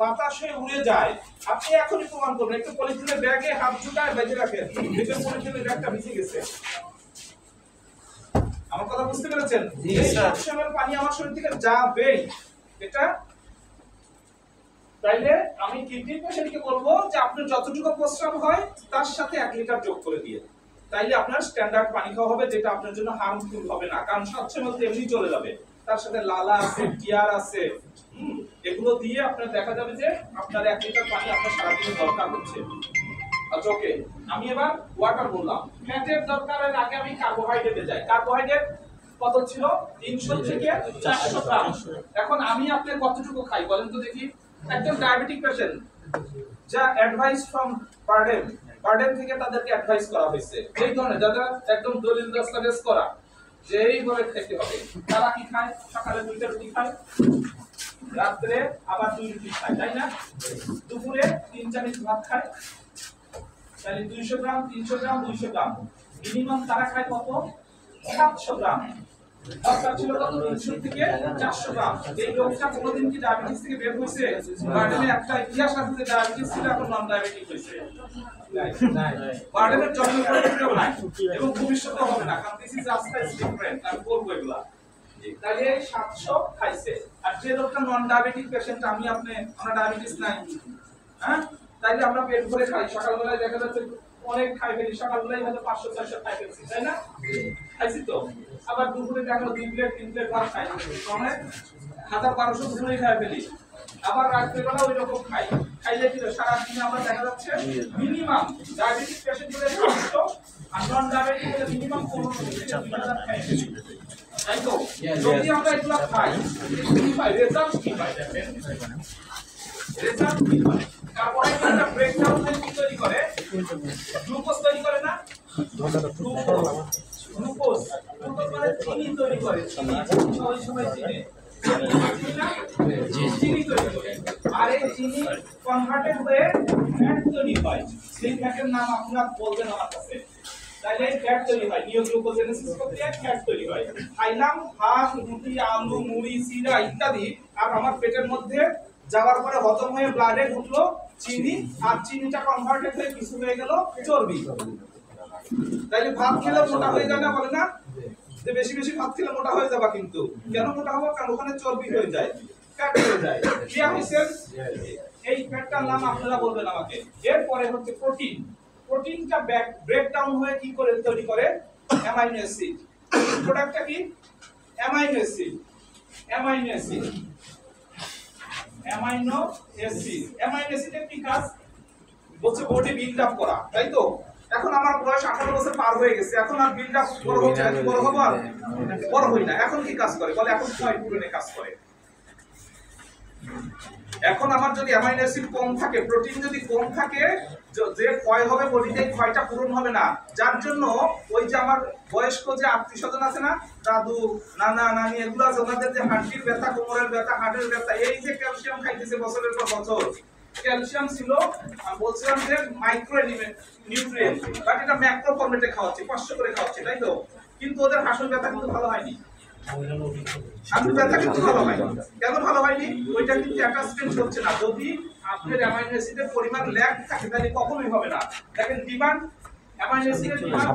বাতাসে উড়ে যায়। আপনি এখনই প্রমাণ করবেন, একটু পলিথিনের ব্যাগে হাত ঢুকায় বেঁধে রাখেন, দেখবেন পলিথিনের ব্যাগটা ভিজে গেছে। আমার কথা বুঝতে পেরেছেন? এই 700 ml পানি আমার শরীর থেকে যাবেই। এটা তাইলে আমি কিডনি পেশেন্টকে বলবো যে আপনার যতটুকু প্রস্রাব হয় তার সাথে 1 লিটার যোগ করে দিয়ে, তাইলে আপনার স্ট্যান্ডার্ড পানি খাওয়া হবে, যেটা আপনার জন্য হার্মফুল হবে না। কারণ 700 ml এমনি চলে যাবে, তার সাথে লালা আছে, টিয়ার আছে, এগুলো দিয়ে আপনার দেখা যাবে যে আপনার 1 লিটার পানি আপনার সারাদিনে দরকার হচ্ছে। আচ্ছা ওকে, আমি এবার ওয়াটার বললাম। ফ্যাটের দরকারের আগে আমি কার্বোহাইড্রেটে যাই। কার্বোহাইড্রেট কত ছিল? 300 থেকে 400 গ্রাম। এখন আমি আপনার কতটুকু খাই বলেন তো দেখি। একজন ডায়াবেটিক পেশেন্ট, যা অ্যাডভাইস ফ্রম বার্ডেন থেকে তাদেরকে অ্যাডভাইস করা হয়েছে এই ধরনের, যারা একদম দলিল দস্তাবেজ করা যে এইভাবে খেতে হবে, তারা কি খায়? সকালে 2টা রুটি খায়, রাত্রে আবার 2 রুটি খায়, তাই না? দুপুরে 3 চামচ ভাত খায়, তাহলে 200 গ্রাম 300 গ্রাম 200 গ্রাম মিনিমাম তারা খায় কত? 700 গ্রাম। দরকার ছিল কত? 300 থেকে 400 গ্রাম। এই লোকটা কোনোদিন কি ডায়াবেটিস থেকে বের হয়েছে? বার্ডেনে একটা ইতিহাস আছে যে ডায়াবেটিস ছিল, এখন নন ডায়াবেটিক হয়েছে। নাই, বার্ডেনের জন্ম পরিচয় নাই এবং ভবিষ্যতে হবে না, কারণ দিস ইজ জাস্ট ডিফারেন্ট। আমি বলবো এগুলা। তাহলে 700 খাইছে। আর যে লোকটা নন ডায়াবেটিক পেশেন্ট, আমি আপনি, আমরা ডায়াবেটিস নাই, হ্যাঁ, তাইলে আমরা পেট ভরে খাই। সকালবেলায় দেখা যাচ্ছে অনেক খাই ফেলি, সকালবেলায় হয়তো 500-400 খাই ফেলছি, তাই না? খাইছি তো। আবার দুপুরে দেখা 2 প্লেট 3 প্লেট ভাত খাই, মানে 1000-1200 দুপুরে খাই ফেলি। আবার রাত্রেবেলা ওই রকম খাই। খাইলে কি সারা দিনে আমরা দেখা যাচ্ছে মিনিমাম ডায়াবেটিক পেশেন্টদের 700 আর নন ডায়াবেটিক মিনিমাম 1500 থেকে 2000 খাই ফেলি। তাই তো যদি আমরা এগুলা খাই, কি পাই? রেজাল্ট কি পাই? দেখেন রেজাল্ট কি পাই? কার্বোহাইড্রেটটা ব্রেকডাউন হয়ে কি তৈরি করে? গ্লুকোজ তৈরি করে না? গ্লুকোজ মানে চিনি তৈরি করে। চিনি ওই সময় চিনি তৈরি করে। আর এই চিনি কনভার্টেড হয়ে ফ্যাট তৈরি হয়। সেই ফ্যাটের নাম আপনারা বলবেন আমার কাছে। তাহলে ফ্যাট তৈরি হয়, নিওগ্লুকোজেনেসিস প্রক্রিয়ায় ফ্যাট তৈরি হয়। খাইলাম ভাত, রুটি, আলু, মুড়ি, চিড়া ইত্যাদি, আর আমার পেটের মধ্যে যাওয়ার পরে হজম হয়ে ব্লাডে ঢুকলো চিনি, আর চিনিটা কনভার্টেড হয়ে কিছু হয়ে গেল চর্বি। তাইলে ভাত খেলে মোটা হয়ে যায় না? বলে না যে বেশি বেশি ভাত খেলে মোটা হয়ে যাবা, কিন্তু কেন মোটা হবো? কারণ ওখানে চর্বি হয়ে যায়, ফ্যাট হয়ে যায়। ক্লিয়ার হইছে? এই ফ্যাটটার নাম আপনারা বলবেন আমাকে। এরপরে হচ্ছে প্রোটিন। প্রোটিনটা ব্রেকডাউন হয়ে কি করে তৈরি করে? Amino acid. প্রোডাক্টটা কি? Amino acid. Amino acid, amino acid. Amino অ্যাসিডের কি কাজ? বলছে বডি বিল্ড আপ করা, তাই তো? এখন আমার বয়স 18 বছর পার হয়ে গেছে, এখন আর বিল্ড আপ বড় হচ্ছে না, বড় হবো আর বড় হই না। এখন কি কাজ করে? বলে এখন ক্ষয় পূরণে কাজ করে। এখন আমার যদি অ্যামাইনো অ্যাসিড কম থাকে, প্রোটিন যদি কম থাকে, যে ক্ষয় হবে বডিতে, ক্ষয়টা পূরণ হবে না। যার জন্য ওই যে আমার বয়স্ক যে আত্মীয়স্বজন আছে না, দাদু, নানা, নানি, এগুলো আছে, ওনাদের যে হাড়টির ব্যথা, কোমরের ব্যথা, হাড়ের ব্যথা, এই যে ক্যালসিয়াম খাইতেছে বছরের পর বছর। ক্যালসিয়াম ছিল, আমি বলছিলাম যে মাইক্রো নিউট্রিয়েন্ট, বাট এটা ম্যাক্রো ফরম্যাটে খাওয়াচ্ছি, 500 করে খাওয়াচ্ছি, তাই তো? কিন্তু ওদের হাসল ব্যথা কিন্তু ভালো হয়নি। হাসল ব্যথা কিন্তু ভালো হয়নি। কেন ভালো হয়নি? ওইটা কিন্তু অ্যাটাচমেন্ট হচ্ছে না। যদি আপনার অ্যামাইনো অ্যাসিডের পরিমাণ ল্যাগ থাকে তাহলে কখনোই হবে না। দেখেন ডিমান্ড অ্যামাইনো অ্যাসিডের ডিমান্ড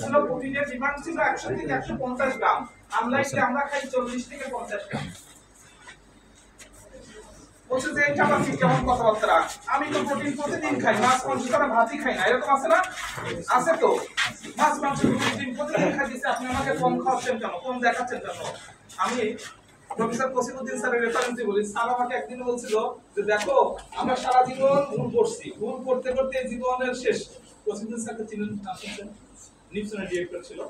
ছিল, প্রোটিনের ডিমান্ড ছিল 100 থেকে 150 গ্রাম, আনলাইকলি আমরা খাই 40 থেকে 50 গ্রাম। বলছে যে এটা আবার কি কেমন কথাবার্তা, আমি তো প্রোটিন প্রতিদিন খাই, মাছ মাংস ছাড়া ভাতই খাই না, এরকম আছে না? আছে তো, মাছ মাংস প্রতিদিন খাই দিচ্ছে, আপনি আমাকে কম খাওয়াচ্ছেন কেন, কম দেখাচ্ছেন কেন? আমি প্রফেসর কসিমউদ্দিন স্যারের রেফারেন্সে বলি, স্যার আমাকে একদিন বলছিল যে দেখো আমরা সারা জীবন ভুল করছি, ভুল করতে করতে জীবনের শেষ। কসিমউদ্দিন স্যারকে চিনেন না? শুনছেন? নিপসনের ডিরেক্টর ছিল,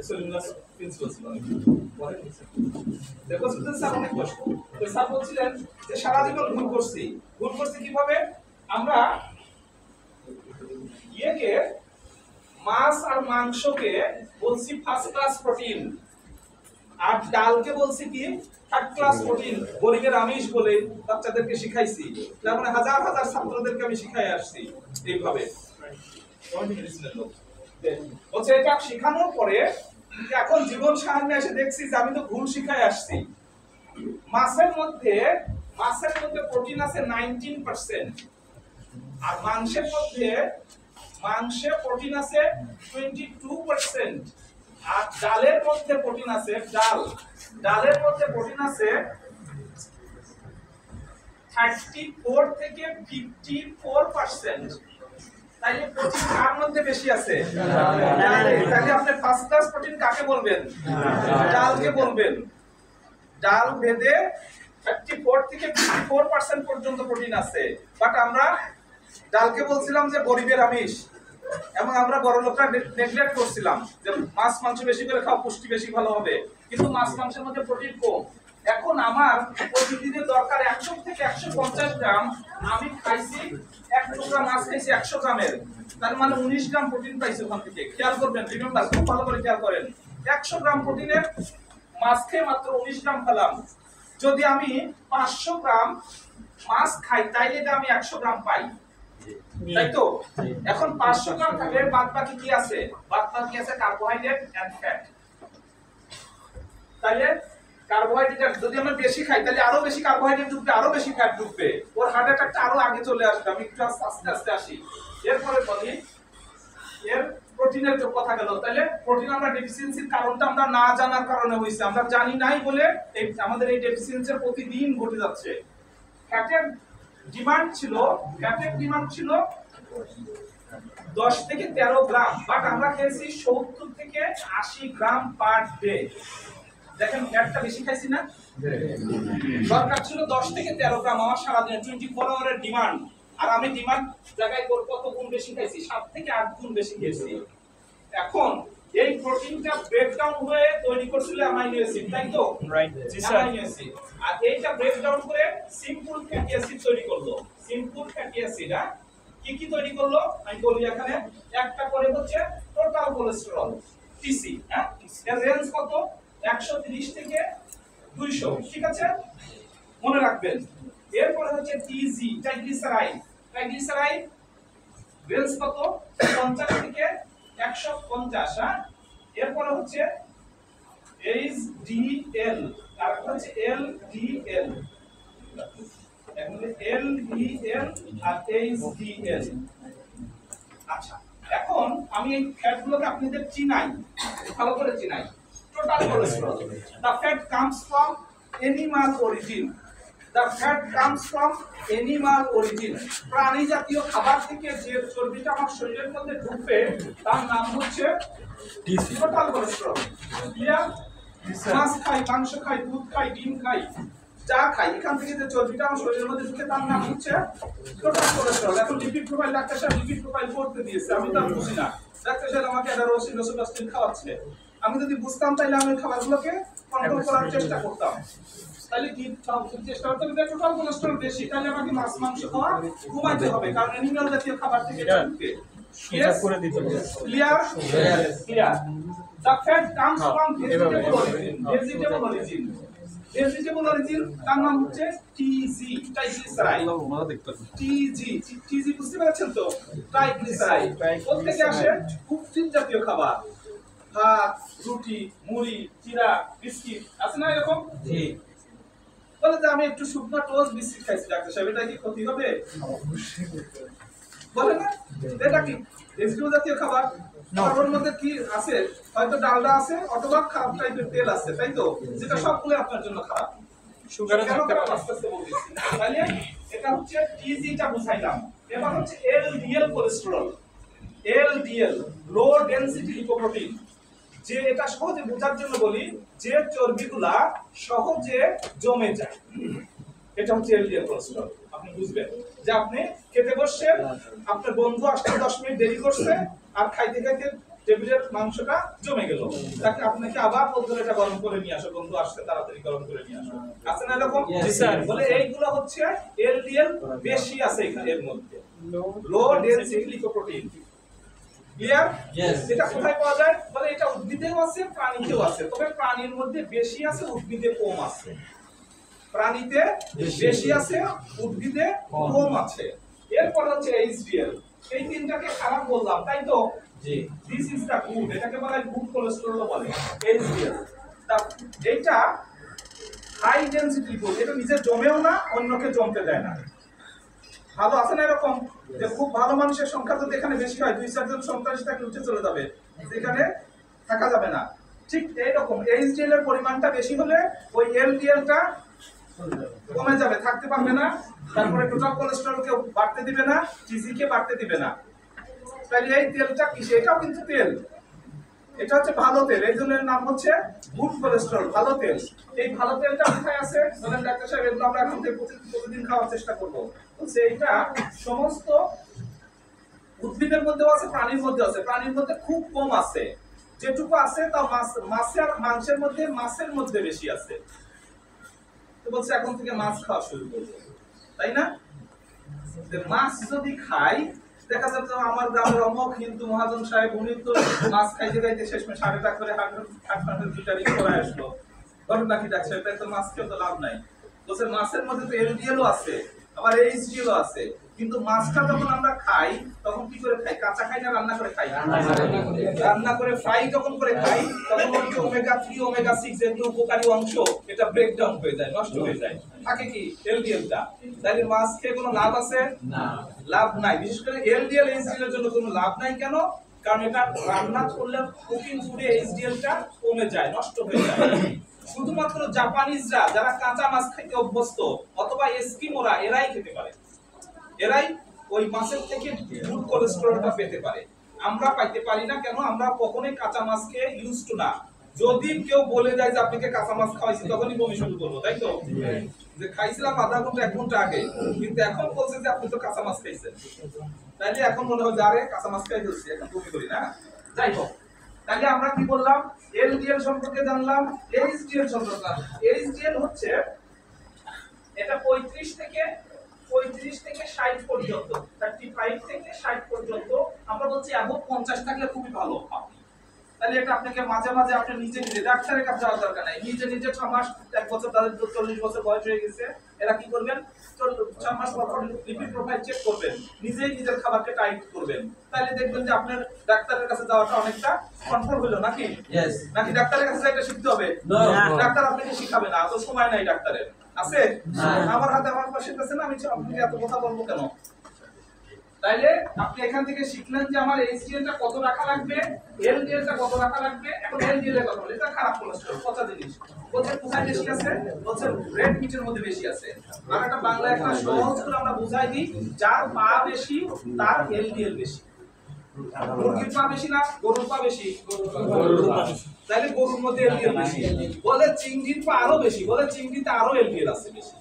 সলিমুল্লাহ প্রিন্সিপাল ছিল অনেক পরে। দেখো স্যার অনেক কষ্ট, তো স্যার বলছিলেন যে সারা জীবন ভুল করছি। ভুল করছি কিভাবে? আমরা ইয়েকে, মাছ আর মাংসকে বলছি ফার্স্ট ক্লাস প্রোটিন, আর ডালকে বলছি কি থার্ড ক্লাস প্রোটিন, গরিবের আমিষ বলে বাচ্চাদেরকে শিখাইছি। তার মানে হাজার হাজার ছাত্রদেরকে আমি শিখাই আসছি এইভাবে। বলছে এটা শেখানোর পরে এখন জীবন সামনে এসে দেখছি যে আমি তো ভুল শিখাই আসছি। মাছের মধ্যে প্রোটিন আছে 19%, আর মাংসে প্রোটিন আছে 22%, আর ডালের মধ্যে প্রোটিন আছে, ডালের মধ্যে প্রোটিন আছে 34 থেকে 54%। তাইলে প্রোটিন কার মধ্যে বেশি আছে? তাহলে আপনি ফার্স্ট ক্লাস প্রোটিন কাকে বলবেন? ডালকে বলবেন। ডাল ভেদে 34 থেকে 54% পর্যন্ত প্রোটিন আছে, বাট আমরা ডালকে বলছিলাম যে গরিবের আমিষ, এবং আমরা বড় লোকরা নেগলেক্ট করছিলাম যে মাছ মাংস বেশি করে খাও, পুষ্টি বেশি ভালো হবে, কিন্তু মাছ মাংসের মধ্যে প্রোটিন কম। এখন আমার প্রতিদিনের দরকার 100 থেকে 150 গ্রাম, আমি খাইছি এক টুকরা মাছ খাইছি 100 গ্রামের, তার মানে 19 গ্রাম প্রোটিন পাইছি ওখান থেকে। খেয়াল করবেন, রিমেম্বার, খুব ভালো করে খেয়াল করেন, 100 গ্রাম প্রোটিনের মাছ খেয়ে মাত্র 19 গ্রাম পেলাম। যদি আমি 500 গ্রাম মাছ খাই তাইলে আমি 100 গ্রাম পাই, তাই তো? এখন 500 গ্রাম থাকলে বাদ বাকি কি আছে? বাদ বাকি আছে কার্বোহাইড্রেট এন্ড ফ্যাট। তাইলে কার্বোহাইড্রেট যদি আমরা বেশি খাই তাহলে আরো বেশি কার্বোহাইড্রেট ঢুকবে, আরো বেশি ফ্যাট ঢুকবে, ওর হার্ট অ্যাটাকটা আরো আগে চলে আসবে। আমি একটু আস্তে আস্তে আসি। এরপরে বলি এর প্রোটিনের কথা গেল। তাহলে প্রোটিন আমরা ডেফিসিয়েন্সির কারণটা আমরা না জানার কারণে হইছে, আমরা জানি নাই বলে আমাদের এই ডেফিসিয়েন্সির প্রতিদিন ঘটে যাচ্ছে। ফ্যাটের ডিমান্ড ছিল 10 থেকে 13 গ্রাম, বাট আমরা খেয়েছি 70 থেকে 80 গ্রাম পার ডে। দেখেন ফ্যাটটা বেশি খাইছি না? দরকার ছিল 10 থেকে 13 গ্রাম আমার সারাদিনে 24 আওয়ারের ডিমান্ড, আর আমি ডিমান্ড জায়গায় কত গুণ বেশি খাইছি? 7 থেকে 8 গুণ বেশি খেয়েছি। এখন এই প্রোটিনটা ব্রেকডাউন হয়ে তৈরি করছিল অ্যামাইনো অ্যাসিড, তাই তো? রাইট, জি স্যার। অ্যামাইনো অ্যাসিড, আর এইটা ব্রেকডাউন করে সিম্পল ফ্যাটি অ্যাসিড তৈরি করলো। সিম্পল ফ্যাটি অ্যাসিড কি তৈরি করলো আমি বলি এখানে। একটা করে হচ্ছে টোটাল কোলেস্টেরল, টিসি, হ্যাঁ, এর রেঞ্জ কত? 130 থেকে 200, ঠিক আছে, মনে রাখবেন। এরপরে হচ্ছে টিজি, ট্রাইগ্লিসারাইড রেঞ্জ কত? 50 থেকে 150, হ্যাঁ। এরপরে হচ্ছে এইচডিএল, আর হচ্ছে এলডিএল, এলডিএল আর এইচডিএল। আচ্ছা, এখন আমি এই ফ্যাটগুলোকে আপনাদের চিনাই, ভালো করে চিনাই। Total cholesterol, the fat comes from animal origin, প্রাণী জাতীয় খাবার থেকে যে চর্বিটা আমার শরীরের মধ্যে ঢুকবে তার নাম হচ্ছে টোটাল কোলেস্টেরল। ক্লিয়ার? মাছ খাই, মাংস খাই, দুধ খাই, ডিম খাই, যা খাই, এখান থেকে যে চর্বিটা আমার শরীরের মধ্যে ঢুকে তার নাম হচ্ছে টোটাল কোলেস্টেরল। এখন লিপিড প্রোফাইল ডাক্তার সাহেব লিপিড প্রোফাইল করতে দিয়েছে, আমি তো বুঝি না, ডাক্তার সাহেব আমাকে অ্যাডারোসিন খাওয়াচ্ছে। আমি যদি বুঝতাম তাহলে আমি খাবারগুলোকে কন্ট্রোল করার চেষ্টা করতাম। তাহলে কি চেষ্টা করতে হবে? টোটাল কোলেস্টেরল বেশি, তাহলে আমাকে মাছ মাংস খাওয়া কমাইতে হবে, কারণ অ্যানিমাল জাতীয় খাবার থেকে এটা ঢুকে। করে দিতে হবে। Clear? Clear. The fat comes from vegetable origin, তার নাম হচ্ছে টিজি, ট্রাইগ্লিসারাইড। টিজি বুঝতে পারছেন তো? ট্রাইগ্লিসারাইড কোথা থেকে আসে? খুব জাতীয় খাবার, ভাত, রুটি, মুড়ি, চিড়া, বিস্কিট আছে না এরকম? জি বলে যে আমি একটু শুকনো টোস্ট বিস্কিট খাইছি ডাক্তার সাহেব, এটা কি ক্ষতি হবে? বলে না এটা কি ভেজিটেবল জাতীয় খাবার? আর ওর মধ্যে কি আছে? হয়তো ডালডা আছে অথবা খারাপ টাইপের তেল আছে, তাই তো? যেটা সবগুলো আপনার জন্য খারাপ। সুগারে কেন থাকতে খারাপ পারে। আস্তে আস্তে বলতেছি। তাহলে এটা হচ্ছে টিজিটা বুঝাইলাম। এবার হচ্ছে এলডিএল কোলেস্টেরল। এলডিএল লো ডেনসিটি লিপোপ্রোটিন, যে এটা সহজে বোঝার জন্য বলি, যে চর্বিগুলা সহজে জমে যায়, এটা হচ্ছে এলডিএল কোলেস্টেরল। আপনি বুঝবেন যে আপনি খেতে বসছেন, আপনার বন্ধু আসতে 10 মিনিট দেরি করছে, আর খাইতে খাইতে টেবিলের মাংসটা জমে গেল, তাকে আপনাকে আবার বলতে হবে এটা গরম করে নিয়ে আসো, বন্ধু আসছে তাড়াতাড়ি গরম করে নিয়ে আসো। আছে না এরকম? জি স্যার। বলে এইগুলো হচ্ছে এলডিএল বেশি আছে এখানে এর মধ্যে, লো ডেনসিটি লিপোপ্রোটিন। ক্লিয়ার? এটা কোথায় পাওয়া যায়? বলে এটা উদ্ভিদেও আছে, প্রাণীতেও আছে, তবে প্রাণীর মধ্যে বেশি আছে, উদ্ভিদে কম আছে। প্রাণীতে বেশি আছে, উদ্ভিদে কম আছে। এরপর হচ্ছে এইচডিএল। এই তিনটাকে খারাপ বললাম, তাই তো? জি দিস ইজ দা গুড, এটাকে বলা হয় গুড কোলেস্টেরল বলে, এইচডিএল। তা এটা হাই ডেনসিটি লিপিড, এটা নিজে জমেও না, অন্যকে জমতে দেয় না। ভালো আছে না এরকম যে খুব ভালো মানুষের সংখ্যা যদি এখানে বেশি হয়, 2-4 জন সন্ত্রাসী থাকলে উঠে চলে যাবে, এখানে থাকা যাবে না। ঠিক এইরকম এইচডিএল এর পরিমাণটা বেশি হলে ওই এলডিএলটা কমে যাবে, থাকতে পারবে না, তারপরে টোটাল কোলেস্টেরলকে বাড়তে দিবে না, টিজি কে বাড়তে দিবে না। তাহলে এই তেলটা কি? এটাও কিন্তু তেল, এটা হচ্ছে ভালো তেল, এই জন্য এর নাম হচ্ছে গুড কোলেস্টেরল, ভালো তেল। এই ভালো তেলটা কোথায় আছে? বলেন ডাক্তার সাহেব, এগুলো আমরা এখন থেকে প্রতিদিন খাওয়ার চেষ্টা করব। বলছে এইটা সমস্ত উদ্ভিদের মধ্যেও আছে, প্রাণীর মধ্যে আছে, প্রাণীর মধ্যে খুব কম আছে, যেটুকু আছে তা মাছের মাংসের মধ্যে, মাছের মধ্যে বেশি আছে। তো বলছে এখন থেকে মাছ খাওয়া শুরু করবো, তাই না? মাছ যদি খাই, দেখা যাচ্ছে আমার গ্রামের অমক হিন্দু মহাজন সাহেব, উনি তো মাছ খাইতে খাইতে শেষমেশ হার্ট অ্যাটাক করে হার্ট দুটারি করে আসলো। ঘটনা কি ডাকছে? তাই তো মাছ খেয়ে তো লাভ নাই। বলছে মাছের মধ্যে তো এলডিএলও আছে, আবার এইচডিএলও আছে, কিন্তু মাছটা যখন আমরা খাই তখন কি করে খাই? কাঁচা খাই না রান্না করে খাই? রান্না করে ফ্রাই যখন করে খাই তখন হচ্ছে ওমেগা 3 ওমেগা 6 যেগুলো উপকারী অংশ, এটা ব্রেকডাউন হয়ে যায়, নষ্ট হয়ে যায়, থাকে কি এলডিএলটা। তাহলে মাছ খেয়ে কোনো লাভ আছে? না লাভ নাই। বিশেষ করে এলডিএল এইচডিএল এর জন্য কোনো লাভ নাই। কেন? কারণ এটা রান্না করলে কুকিং ফুডে এইচডিএলটা কমে যায়, নষ্ট হয়ে যায়। শুধুমাত্র জাপানিজরা যারা কাঁচা মাছ খেতে অভ্যস্ত, অথবা এস্কিমোরা, এরাই খেতে পারে, এরাই ওই মাছের থেকে গুড কোলেস্টেরলটা পেতে পারে। আমরা পাইতে পারি না। কেন? আমরা কখনোই কাঁচা মাছকে ইউজ টু না। যদি কেউ বলে যায় যে আপনাকে কাঁচা মাছ খাওয়াইছি, তখনই বমি শুরু করবো, তাই তো? যে খাইছিলাম আধা ঘন্টা 1 ঘন্টা আগে, কিন্তু এখন বলছে যে আপনি তো কাঁচা মাছ খাইছেন, তাইলে এখন মনে হয় যে আরে কাঁচা মাছ খাই ফেলছি, এখন বমি করি না। যাই হোক, তাহলে আমরা কি বললাম? এলডিএল সম্পর্কে জানলাম, এইচডিএল সম্পর্কে জানলাম। এইচডিএল হচ্ছে এটা 35 থেকে 60 পর্যন্ত, 35 থেকে 60 পর্যন্ত। আমরা বলছি অ্যাবভ 50 থাকলে খুবই ভালো। তাহলে এটা আপনাকে মাঝে মাঝে আপনি নিজে নিজে ডাক্তারের কাছে যাওয়ার দরকার নাই, নিজে নিজে 6 মাস 1 বছর, তাদের 40 বছর বয়স হয়ে গেছে, এরা কি করবেন? 6 মাস পর পর লিপিড প্রোফাইল চেক করবেন, নিজেই নিজের খাবারকে টাইট করবেন। তাহলে দেখবেন যে আপনার ডাক্তারের কাছে যাওয়াটা অনেকটা কন্ট্রোল হলো নাকি? নাকি ডাক্তারের কাছে যাইতে শিখতে হবে? ডাক্তার আপনাকে শিখাবে না, এত সময় নাই ডাক্তারের, আছে? আমার হাতে আমার পাশে আছে না, আমি আপনাকে এত কথা বলবো কেন? তাইলে আপনি এখান থেকে শিখলেন যে আমার এইচডিএলটা কত রাখা লাগবে, এলডিএলটা কত রাখা লাগবে। এখন এলডিএল এর কথা বলি, এটা খারাপ কোলেস্টেরল, পচা জিনিস। বলছে কোথায় বেশি আছে? বলছে রেড মিটের মধ্যে বেশি আছে। আর একটা বাংলা একটা সহজ করে আমরা বুঝাই দিই, যার পা বেশি তার এলডিএল বেশি। মুরগির পা বেশি না গরুর পা বেশি? তাইলে গরুর মধ্যে এলডিএল বেশি। বলে চিংড়ির পা আরো বেশি, বলে চিংড়িতে আরো এলডিএল আছে বেশি।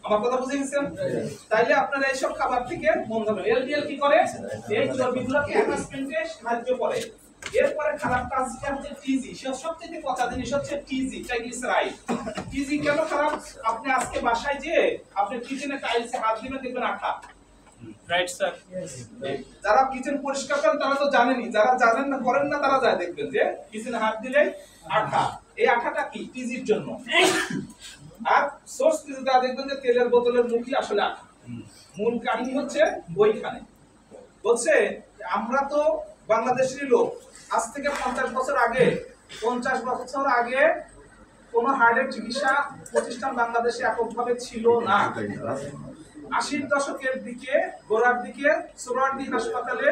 আমার কথা বুঝে গেছেন? তাইলে আপনারা এইসব খাবার থেকে বন্ধ করবেন। এলডিএল কি করে? এই চর্বিগুলোকে অ্যাটাচমেন্টে সাহায্য করে। এরপরে খারাপ কাজটা হচ্ছে টিজি। সবচেয়ে পচা জিনিস হচ্ছে টিজি, ট্রাইগ্লিসারাইড। টিজি কেন খারাপ? আপনি আজকে বাসায় যে আপনি কিচেনে টাইলসে হাত দিবেন, দেখবেন আঠা। Right sir. যারা কিচেন পরিষ্কার করেন তারা তো জানেনই, যারা জানেন না, করেন না, তারা যায় দেখবেন যে কিচেনে হাত দিলে আঠা। এই আঠাটা কি? টিজির জন্য। আর সোর্স টিজিটা দেখবেন যে তেলের বোতলের মুখই আসলে আঠা। মূল কাহিনী হচ্ছে ওইখানে। বলছে আমরা তো বাংলাদেশেরই লোক। আজ থেকে 50 বছর আগে কোনো হার্টের চিকিৎসা প্রতিষ্ঠান বাংলাদেশে এককভাবে ছিল না। 80-র দশকের দিকে গোড়ার দিকে সোহরাওয়ার্দী হাসপাতালে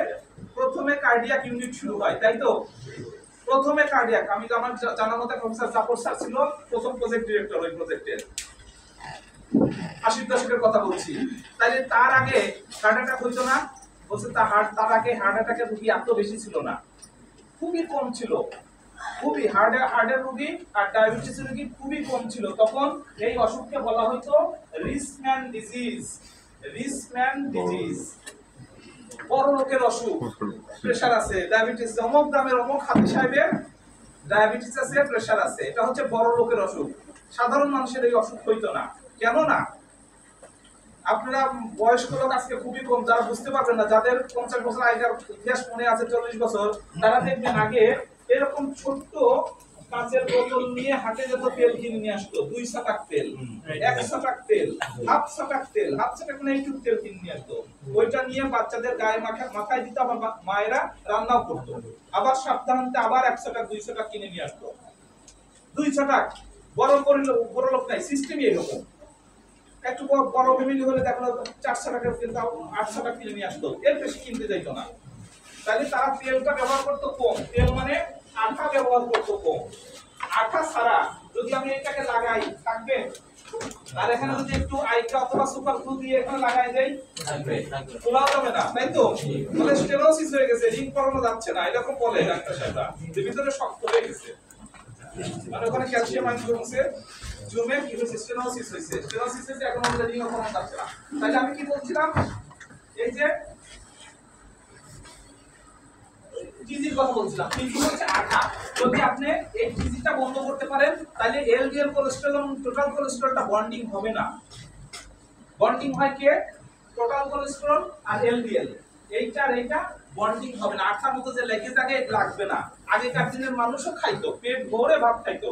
প্রথমে কার্ডিয়াক ইউনিট শুরু হয়, তাই তো? প্রথমে কার্ডিয়াক, আমি আমার জানা মতে প্রফেসর জাফর স্যার ছিল প্রথম প্রজেক্ট ডিরেক্টর ওই প্রজেক্টের। 80-র দশকের কথা বলছি। তাইলে তার আগে হার্ট অ্যাটাক হইতো না? বলছে তার আগে হার্ট অ্যাটাকের রোগী এত বেশি ছিল না, খুবই কম ছিল। খুবই হার্টের রোগী আর ডায়াবেটিস রোগী খুবই কম ছিল। তখন এই অসুখকে বলা হতো রিচম্যান ডিজিজ। রিচম্যান ডিজিজ, বড় লোকের অসুখ। প্রেসার আছে, ডায়াবেটিস, অমুক গ্রামের অমুক হাতি সাহেবের ডায়াবেটিস আছে, প্রেসার আছে, এটা হচ্ছে বড় লোকের অসুখ। সাধারণ মানুষের এই অসুখ হইতো না। কেন না? আপনারা বয়স্ক লোক আজকে খুবই কম, যারা বুঝতে পারবেন না, যাদের 50 বছর আগের ইতিহাস মনে আছে, 40 বছর, তারা দেখবেন আগে এরকম ছোট্ট কাঁচের বোতল নিয়ে হাটে যেত, তেল কিনে নিয়ে আসতো। 2 ছাটাক তেল, 1 ছাটাক তেল, হাফ ছাটাক তেল, হাফ ছাটাক মানে এইটুকু তেল কিনে নিয়ে আসতো। ওইটা নিয়ে বাচ্চাদের গায়ে মাথায় দিত, আবার মায়েরা রান্নাও করতো। আবার সাবধানতে আবার 1 ছাটাক 2 ছাটাক কিনে নিয়ে আসতো। 2 ছাটাক। বড় লোক নাই, সিস্টেমই এরকম। একটু বড় ফ্যামিলি হলে দেখো 4 ছাটাকের তেল, 8 ছাটাক কিনে নিয়ে আসতো, এর বেশি কিনতে যাইতো না। তাহলে তারা তেলটা ব্যবহার করতো কম। তেল মানে আঠা ব্যবহার করতো কম। আঠা ছাড়া যদি আমি এটাকে লাগাই, থাকবে? আর এখানে যদি একটু আইকা অথবা সুপার গ্লু দিয়ে এখানে লাগাই দেই, থাকবে? খোলাও যাবে না, তাই তো? বলে স্টেনোসিস হয়ে গেছে, রিং করানো যাচ্ছে না, এরকম বলে ডাক্তার সাহেবরা, যে ভিতরে শক্ত হয়ে গেছে। মানে ওখানে ক্যালসিয়াম আয়ন জমছে, জমে কি হয়েছে? স্টেনোসিস হয়েছে। স্টেনোসিস হয়েছে, এখন আমাদের রিং করানো যাচ্ছে না। তাহলে আমি কি বলছিলাম? এই যে টিজির কথা বলছিলাম, টিজি হচ্ছে আঠা। যদি আপনি এই টিজিটা বন্ধ করতে পারেন, তাহলে এলডিএল কোলেস্টেরল এবং টোটাল কোলেস্টেরলটা বন্ডিং হবে না। বন্ডিং হয় কে? টোটাল কোলেস্টেরল আর এলডিএল, এইটা আর এইটা বন্ডিং হবে না। আঠার মতো যে লেগে থাকে লাগবে না। আগেকার দিনের মানুষও খাইতো, পেট ভরে ভাত খাইতো,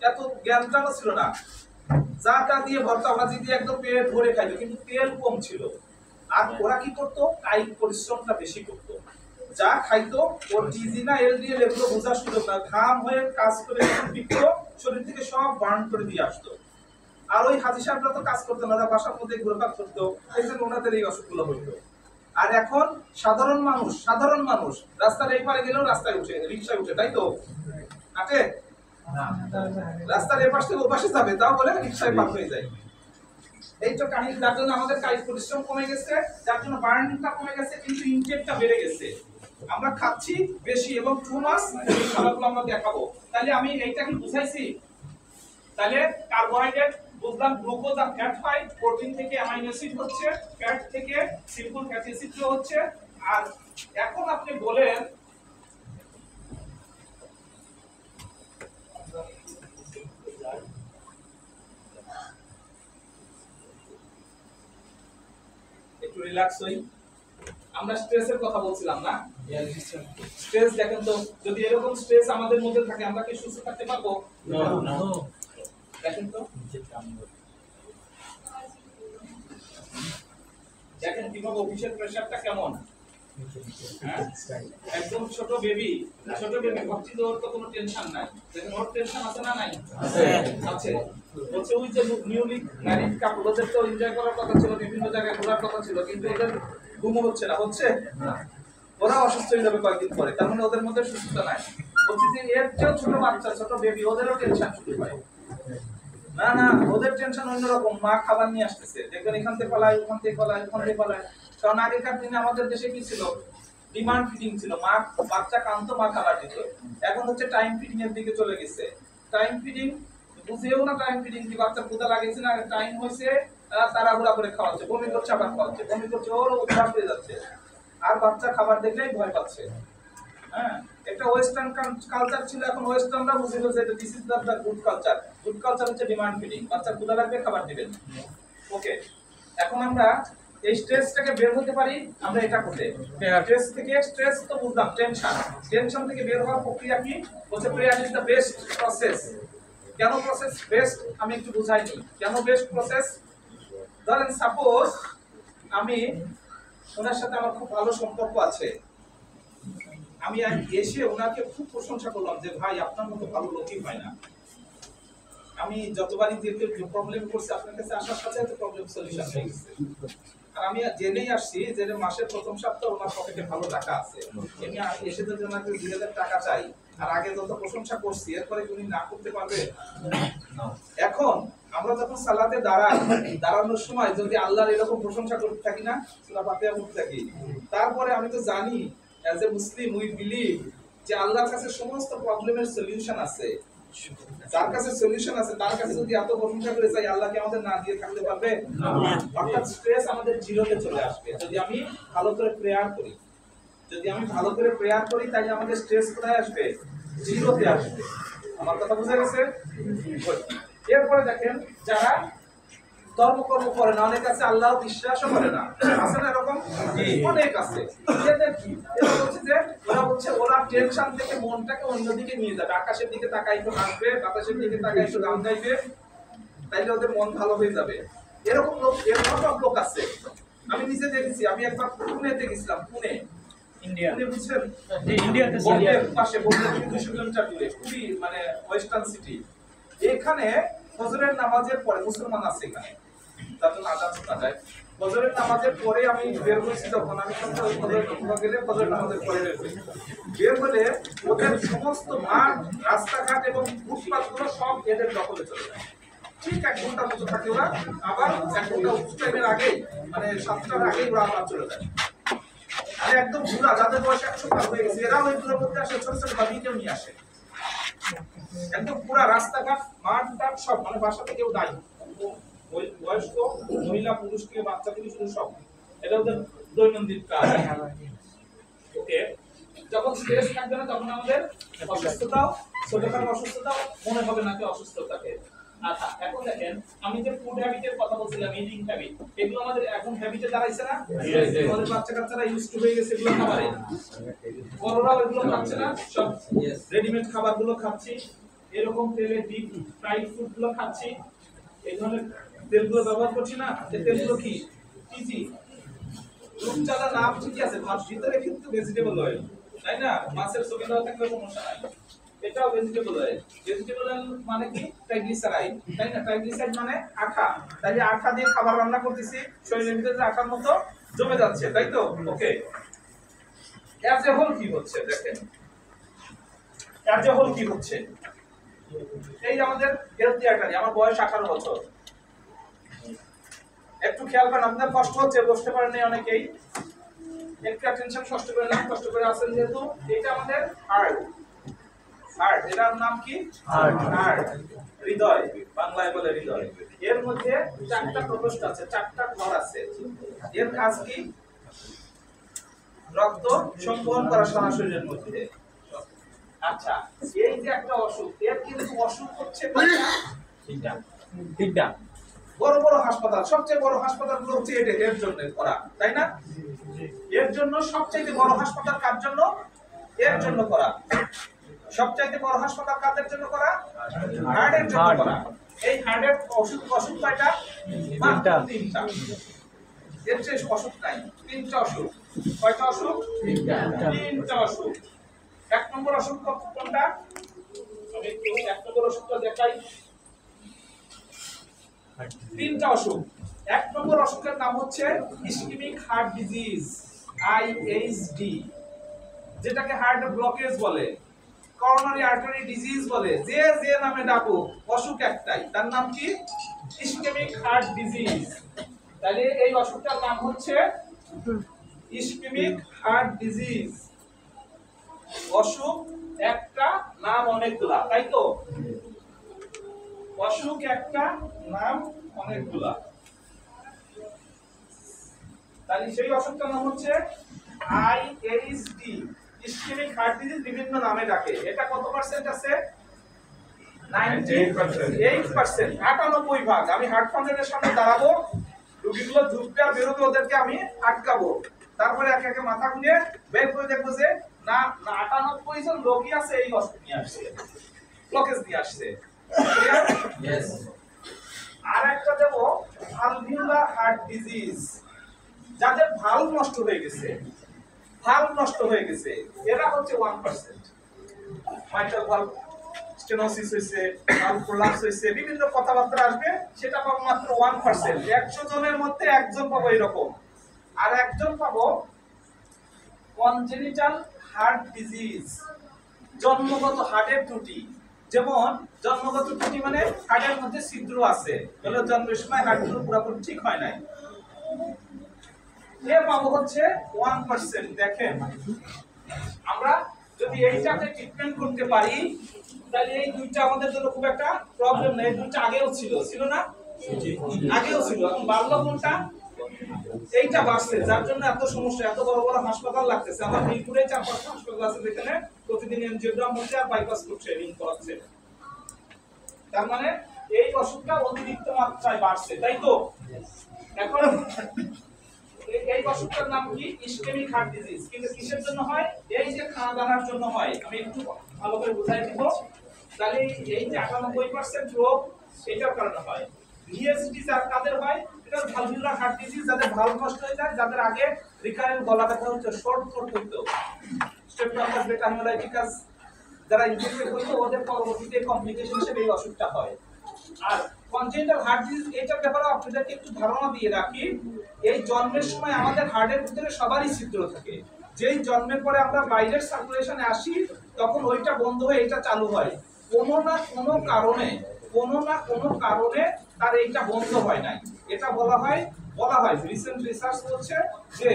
এত জ্ঞানটাও ছিল না। যা তা দিয়ে ভর্তা ভাজি দিয়ে একদম পেট ভরে খাইতো, কিন্তু তেল কম ছিল। আর ওরা কি করতো? কায়িক পরিশ্রমটা বেশি করতো। যা খাইতো, ওর টিজি না এলডিএল এগুলো বোঝার সুযোগ না, ঘাম হয়ে কাজ করে পিকতো, শরীর থেকে সব বার্ন করে দিয়ে আসতো। আর ওই হাজি সাহেবরা তো কাজ করতো না, বাসার মধ্যে ঘুরপাক করতো, এই জন্য ওনাদের এই অসুখগুলো হইতো। আর এখন সাধারণ মানুষ রাস্তার এই পারে গেলেও রাস্তায় উঠে, রিক্সায় উঠে, তাই তো? আটে রাস্তার এই পাশ থেকে ও পাশে যাবে, তাও বলে রিক্সায় পার হয়ে যায়। এই তো কাহিনী। যার জন্য আমাদের কায়িক পরিশ্রম কমে গেছে, যার জন্য বার্নিংটা কমে গেছে, কিন্তু ইনটেকটা বেড়ে গেছে। আমরা খাচ্ছি বেশি এবং টু মাস, এই খাবারগুলো আমরা দেখাবো। তাহলে আমি এইটা কি বুঝাইছি? তাহলে কার্বোহাইড্রেট বুঝলাম, গ্লুকোজ আর ফ্যাট হয়, প্রোটিন থেকে অ্যামাইনো অ্যাসিড হচ্ছে, ফ্যাট থেকে সিম্পল ফ্যাটি অ্যাসিড হচ্ছে। আর এখন আপনি বলেন একটু রিল্যাক্স হই। আমরা স্ট্রেসের কথা বলছিলাম না? স্ট্রেস দেখেন তো, যদি এরকম স্ট্রেস আমাদের মধ্যে থাকে, আমরা কি সুস্থ থাকতে পারবো? না। দেখেন তো, দেখেন কিভাবে অফিসের প্রেসারটা কেমন। একদম ছোট বেবি ভাবছি তো ওর তো কোনো টেনশন নাই। দেখেন ওর টেনশন আছে না নাই? আছে। বলছে ওই যে নিউলি ম্যারিড কাপল, ওদের তো এনজয় করার কথা ছিল, বিভিন্ন জায়গায় ঘোরার কথা ছিল, কিন্তু ওদের ঘুমও হচ্ছে না। হচ্ছে? ওরা অসুস্থ হয়ে যাবে কয়েকদিন পরে, তার মানে ওদের মধ্যে সুস্থতা নাই। বলছি যে এর চেয়েও ছোট বাচ্চা, ছোট বেবি, ওদেরও টেনশন শুরু হয়। না, ওদের টেনশন অন্যরকম। মা খাবার নিয়ে আসতেছে, দেখবেন এখান থেকে পালায়, ওখান থেকে পালায়, ওখান থেকে পালায়। কারণ আগেকার দিনে আমাদের দেশে কি ছিল? ডিমান্ড ফিডিং ছিল। মা বাচ্চা কাঁদতো, মা খাবার দিত। এখন হচ্ছে টাইম ফিডিং এর দিকে চলে গেছে। টাইম ফিডিং বুঝেও না, টাইম ফিডিং কি, বাচ্চা ক্ষুধা লাগেছে না, টাইম হয়েছে, তাড়াহুড়া করে খাওয়াচ্ছে, বমি করছে, আবার খাওয়াচ্ছে, বমি করছে, ওর অভ্যাস হয়ে যাচ্ছে। আর বাচ্চা খাবার দেখলেই ভয় পাচ্ছে। হ্যাঁ, একটা ওয়েস্টার্ন কালচার ছিল, এখন ওয়েস্টার্নরা বুঝে ফেলছে এটা this is the good culture. Good culture হচ্ছে ডিমান্ড ফিডিং, বাচ্চা ক্ষুধা লাগবে খাবার দিবেন। ওকে, এখন আমরা এই স্ট্রেসটাকে বের হতে পারি আমরা এটা করতে। স্ট্রেস তো বুঝলাম, টেনশন থেকে বের হওয়ার প্রক্রিয়া কি হচ্ছে? Prayer is the best process. কেন প্রসেস বেস্ট আমি একটু বুঝাই দিই। কেন বেস্ট প্রসেস? ধরেন সাপোজ আমি ওনার সাথে আমার খুব ভালো সম্পর্ক আছে, আমি এসে ওনাকে খুব প্রশংসা করলাম যে ভাই আপনার মতো ভালো লোকই হয় না। আমি যতবারই যেতে প্রবলেম করছি আপনার কাছে আসার সাথে সাথে প্রবলেম সলিউশন হয়ে গেছে। আর আমি জেনেই আসছি যে মাসের প্রথম সপ্তাহ ওনার পকেটে ভালো টাকা আছে, আমি এসে যদি ওনাকে 2000 টাকা চাই আর আগে যত প্রশংসা করছি এরপরে উনি না করতে পারবে? এখন আমরা যখন সালাতে দাঁড়ানোর সময় যদি আল্লাহর এরকম প্রশংসা করতে থাকি না, সূরা ফাতিহা পড়তে থাকি, তারপরে আমি তো জানি as a Muslim we believe যে আল্লাহর কাছে সমস্ত প্রবলেমের সলিউশন আছে। যার কাছে সলিউশন আছে তার কাছে যদি এত প্রশংসা করে চাই, আল্লাহ কি আমাদের না দিয়ে থাকতে পারবে? অর্থাৎ স্ট্রেস আমাদের জিরোতে চলে আসবে যদি আমি ভালো করে প্রেয়ার করি। যদি আমি ভালো করে প্রেয়ার করি তাহলে আমাদের স্ট্রেস কোথায় আসবে? জিরোতে আসবে। আমার কথা বুঝা গেছে? এরপরে দেখেন যারা ধর্মকর্ম করে না, অনেক আছে আল্লাহ বিশ্বাসও করে না, আছে না এরকম? অনেক আছে। এদের কি এরা বলছে যে ওরা টেনশন থেকে মনটাকে অন্যদিকে নিয়ে যাবে, আকাশের দিকে তাকাই একটু হাসবে, বাতাসের দিকে তাকাই একটু গান গাইবে, তাইলে ওদের মন ভালো হয়ে যাবে। এরকম লোক আছে, আমি নিজে দেখেছি। আমি একবার পুনেতে গেছিলাম, পুনে বুঝছেন, ইন্ডিয়ার পাশে বোম্বে থেকে 200 কিলোমিটার দূরে, খুবই মানে ওয়েস্টার্ন সিটি। এখানে ফজরের নামাজের পরে মুসলমান আছে এখানে, তার জন্য আজান শোনা যায়। ফজরের নামাজের পরে আমি বের হয়েছি, তখন আমি ফজরের নামাজের পরে বের হলে ওদের সমস্ত মাঠ, রাস্তাঘাট এবং ফুটপাথ গুলো সব এদের দখলে চলে যায়। ঠিক 1 ঘন্টার মতো থাকে ওরা, আবার 1 ঘন্টা টাইমের আগেই মানে 7টার আগেই ওরা আবার চলে যায়। আর একদম বুড়া, যাদের বয়স 100 পার হয়ে গেছে, এরাও এগুলোর মধ্যে আসে, ছোট ছোট বাবিকেও নিয়ে আসে। একদম পুরা রাস্তাঘাট, মাঠ টাট সব, মানে বাসা থেকেও দায়ী, বয়স্ক মহিলা পুরুষ থেকে বাচ্চা থেকে শুরু সব, এটা ওদের দৈনন্দিন কাজ। ওকে, যখন স্ট্রেস থাকবে না তখন আমাদের অসুস্থতাও, ছোটখাটো অসুস্থতাও মনে হবে না যে অসুস্থ থাকে। আচ্ছা, এখন দেখেন আমি যে ফুড হ্যাবিটের কথা বলছিলাম, ইটিং হ্যাবিট, এগুলো আমাদের এখন হ্যাবিটে দাঁড়াইছে না? আমাদের বাচ্চা কাচ্চারা ইউজ টু হয়ে গেছে এগুলো খাবারে, বড়রাও এগুলো খাচ্ছে না, সব রেডিমেড খাবারগুলো খাচ্ছি, এরকম তেলে ডিপ ফ্রাইড ফুড গুলো খাচ্ছি, এই ধরনের তেলগুলো ব্যবহার করছি না। এই তেলগুলো কি জি রূপচাঁদা নাম ঠিকই আছে, ভাত ভিতরে কিন্তু ভেজিটেবল অয়েল, তাই না? মাছের ছবি দেওয়া থাকলে সমস্যা নাই, এটাও ভেজিটেবল অয়েল। ভেজিটেবল অয়েল মানে কি? ট্রাইগ্লিসারাইড, তাই না? ট্রাইগ্লিসারাইড মানে আঠা, তাই আঠা দিয়ে খাবার রান্না করতেছি, শরীরের ভিতরে আঠার মতো জমে যাচ্ছে, তাই তো? ওকে, অ্যাজ এ হোল কি হচ্ছে দেখেন, অ্যাজ এ হোল কি হচ্ছে? এই আমাদের হেলথি আর্টারি, আমার বয়স 18 বছর। একটু খেয়াল করেন, আপনার কষ্ট হচ্ছে, বসতে পারেন না অনেকেই, একটু টেনশন কষ্ট করে না, কষ্ট করে আছেন যেহেতু। এটা আমাদের হার্ট, এটার নাম কি? হার্ট, হৃদয়, বাংলায় বলে হৃদয়। এর মধ্যে 4টা প্রকোষ্ঠ আছে, 4টা ঘর আছে। এর কাজ কি? রক্ত সংবহন করা সারা শরীরের মধ্যে। আচ্ছা, এই যে একটা অসুখ, এর কিন্তু অসুখ হচ্ছে তিনটা। বড় বড় হাসপাতাল, সবচেয়ে বড় হাসপাতালগুলো হচ্ছে এর জন্য করা, তাই না? এর জন্য সবচেয়ে বড় হাসপাতাল কার জন্য? এর জন্য করা। সবচেয়ে বড় হাসপাতাল কাদের জন্য করা? হার্টের জন্য করা। এই হার্টের অসুখ কয়টা? তিনটা। এর চেয়ে অসুখ নাই, 3টা অসুখ। কয়টা অসুখ? 3টা অসুখ। 1 নম্বর অসুখ কোনটা? আমি একটু 1 নম্বর অসুখটা দেখাই। 3টা অসুখ। 1 নম্বর অসুখের নাম হচ্ছে ইসকেমিক হার্ট ডিজিজ, IHD, যেটাকে হার্ট ব্লকেজ বলে, করোনারি আর্টারি ডিজিজ বলে, যে নামে ডাকো, অসুখ একটাই, তার নাম কি? Ischemic heart disease. তাহলে এই অসুখটার নাম হচ্ছে ইসকেমিক হার্ট ডিজিজ। অসুখ একটা, নাম অনেকগুলা, তাই তো? অসুখ একটা, নাম অনেকগুলা। তাহলে সেই অসুখটার নাম হচ্ছে IHD, ইসকেমিক হার্ট ডিজিজ। বিভিন্ন নামে ডাকে। এটা কত পার্সেন্ট আছে? 98%, 98%। আমি হার্ট ফাউন্ডেশনের সামনে দাঁড়াবো, রোগীগুলো ঢুকবে আর বেরোবে, ওদেরকে আমি আটকাবো, তারপরে একে একে মাথা ঘুরিয়ে বের করে দেখবো যে না 98 জন রোগী আছে এই অসুখ নিয়ে আসছে, ব্লকেজ নিয়ে আসছে। আর একটা দেব ভালভিউলার হার্ট ডিজিজ, যাদের ভালভ নষ্ট হয়ে গেছে, ভালভ নষ্ট হয়ে গেছে, এরা হচ্ছে 1%। মাইট্রাল ভালভ স্টেনোসিস হয়েছে, ভালভ প্রলাপস হয়েছে, বিভিন্ন কথাবার্তা আসবে, সেটা পাবো মাত্র 1%। 100 জনের মধ্যে একজন পাবো এরকম, আর একজন পাবো কনজেনিটাল হার্ট ডিজিজ, জন্মগত হার্টের ত্রুটি। যেমন জন্মগত ত্রুটি মানে হার্টের মধ্যে ছিদ্র আছে, হলো জন্মের সময় হার্টগুলো পুরোপুরি ঠিক হয় নাই, এ পাবো হচ্ছে 1%। দেখেন আমরা যদি এইটাকে ট্রিটমেন্ট করতে পারি তাহলে এই দুইটা আমাদের জন্য খুব একটা প্রবলেম নেই। এই দুইটা আগেও ছিল না? আগেও ছিল, এখন বাড়লো কোনটা? এইটা বাড়ছে, যার জন্য এত সমস্যা, এত বড় বড় হাসপাতাল লাগতেছে। আমার মিরপুরে 4-5টা হাসপাতাল আছে যেখানে প্রতিদিন এনজিওগ্রাম হচ্ছে আর বাইপাস ট্রেনিং করাচ্ছে। তার মানে এই অসুখটা অতিরিক্ত মাত্রায় বাড়ছে, তাই তো? এখন এই অসুখটার নাম কি? Ischemic heart disease. কিন্তু কিসের জন্য হয়? এই যে খাওয়া দাওয়ার জন্য হয়। আমি একটু ভালো করে বুঝাই দিব। তাহলে এই যে 98% রোগ এটার কারণে হয়। ভিএসডি যার কাদের হয়? এটা ভালভুলার হার্ট ডিজিজ, যাদের ভালভ নষ্ট হয়ে যায়, যাদের আগে রিকারেন্ট গলা ব্যথা হচ্ছে, শর্ট থ্রোট হইতো, স্ট্রেপ্টোকোকাস বেটা হেমোলাইটিকাস যারা ইনফেক্টেড হইতো, ওদের পরবর্তীতে কমপ্লিকেশন হিসেবে এই অসুখটা হয়। আর কনজেনিটাল হার্ট ডিজিজ, এটার ব্যাপারে আপনাদেরকে একটু ধারণা দিয়ে রাখি। এই জন্মের সময় আমাদের হার্টের ভিতরে সবারই ছিদ্র থাকে। যেই জন্মের পরে আমরা বাইরের সার্কুলেশনে আসি, তখন ওইটা বন্ধ হয়ে এটা চালু হয়। কোনো না কোনো কারণে তার এইটা বন্ধ হয় নাই। এটা বলা হয় রিসেন্ট রিসার্চ বলছে যে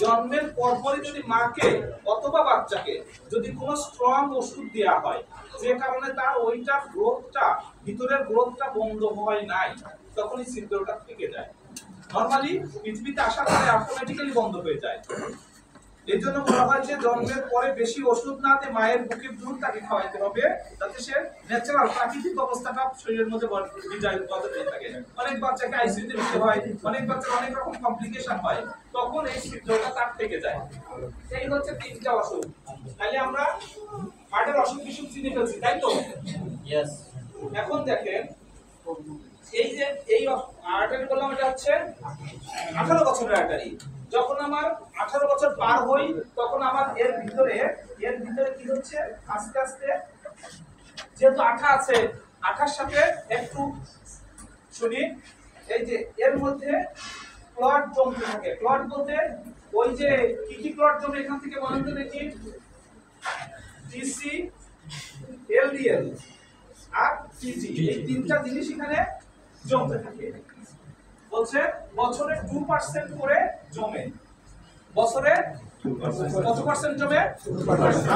জন্মের পরপরই যদি মাকে অথবা বাচ্চাকে যদি কোনো স্ট্রং ওষুধ দেওয়া হয়, যে কারণে তার ওইটার গ্রোথটা, ভিতরের গ্রোথটা বন্ধ হয় নাই, তখনই ছিদ্রটা থেকে যায়। নরমালি পৃথিবীতে আসার পরে অটোমেটিক্যালি বন্ধ হয়ে যায়। এর জন্য বলা হয় যে জন্মের পরে বেশি ওষুধ না দিয়ে মায়ের বুকের দুধ তাকে খাওয়াইতে হবে, যাতে সে ন্যাচারাল প্রাকৃতিক অবস্থাটা শরীরের মধ্যে বজায় থাকে। অনেক বাচ্চাকে আইসিইউতে নিতে হয়, অনেক বাচ্চার অনেক রকম কমপ্লিকেশন হয়, তখন এই ছিদ্রটা তার থেকে যায়। এই হচ্ছে 3টা অসুখ। তাহলে আমরা হার্টের অসুখ বিসুখ চিনে ফেলছি, তাই তো? ইয়েস। এখন দেখেন এই যে এই আর্টারি বললাম, এটা হচ্ছে 18 বছরের আর্টারি। যখন আমার 18 বছর পার হই, তখন আমার এর ভিতরে কি হচ্ছে, আস্তে আস্তে যেহেতু আঠা আছে, আঠার সাথে একটু শুনি, এই যে এর মধ্যে ক্লট জমতে থাকে। ক্লট বলতে ওই যে কি ক্লট জমে, এখান থেকে বলেন তো দেখি। টিসি, এলডিএল আর টিজি, এই 3টা জিনিস এখানে জমতে থাকে। বলছে বছরে 2% করে জমে। বছরে কত পার্সেন্ট জমে?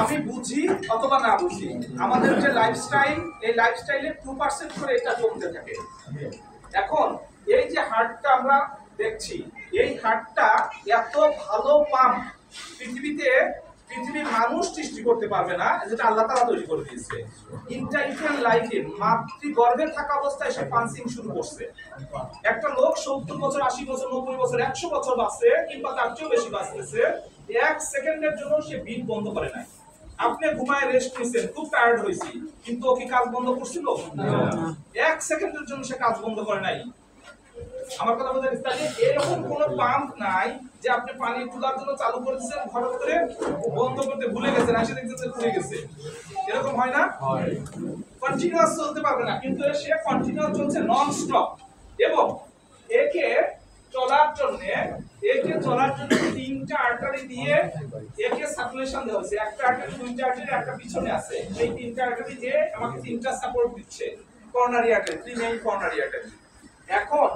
আমি বুঝি অথবা না বুঝি, আমাদের যে লাইফস্টাইল, এই লাইফস্টাইলে 2% করে এটা জমতে থাকে। এখন এই যে হার্টটা আমরা দেখছি, এই হার্টটা এত ভালো পাম্প পৃথিবীর মানুষ সৃষ্টি করতে পারবে না, যেটা আল্লাহ তাআলা তৈরি করে দিয়েছে। ইন্টারফিয়ার লাইফে মাতৃগর্ভে থাকা অবস্থায় সে পাম্পিং শুরু করছে। একটা লোক 70 বছর, 80 বছর, 90 বছর, 100 বছর বাঁচছে, কিংবা তার চেয়েও বেশি বাঁচতেছে, 1 সেকেন্ডের জন্য সে বিট বন্ধ করে নাই। আপনি ঘুমায় রেস্ট নিছেন, খুব টায়ার্ড হয়েছি, কিন্তু ও কি কাজ বন্ধ করছিল? না। 1 সেকেন্ডের জন্য সে কাজ বন্ধ করে নাই। আমার কথা বলতে চাই, এরকম কোন পাম্প নাই যে আপনি পানি তোলার জন্য চালু করে দিয়েছেন, ঘরের ভিতরে বন্ধ করতে ভুলে গেছেন, এসে দেখছেন যে খুলে গেছে। এরকম হয় না? কন্টিনিউয়াস চলতে পারবে না, কিন্তু সে কন্টিনিউয়াস চলছে নন স্টপ। এবং একে চলার জন্য 3টা আর্টারি দিয়ে একে সার্কুলেশন দেওয়া হয়েছে। একটা আর্টারি, 2টা আর্টারি, একটা পিছনে আছে। এই 3টা আর্টারি যে আমাকে 3টা সাপোর্ট দিচ্ছে। কর্নারি আর্টারি, 3 মেইন কর্নারি আর্টারি। এখন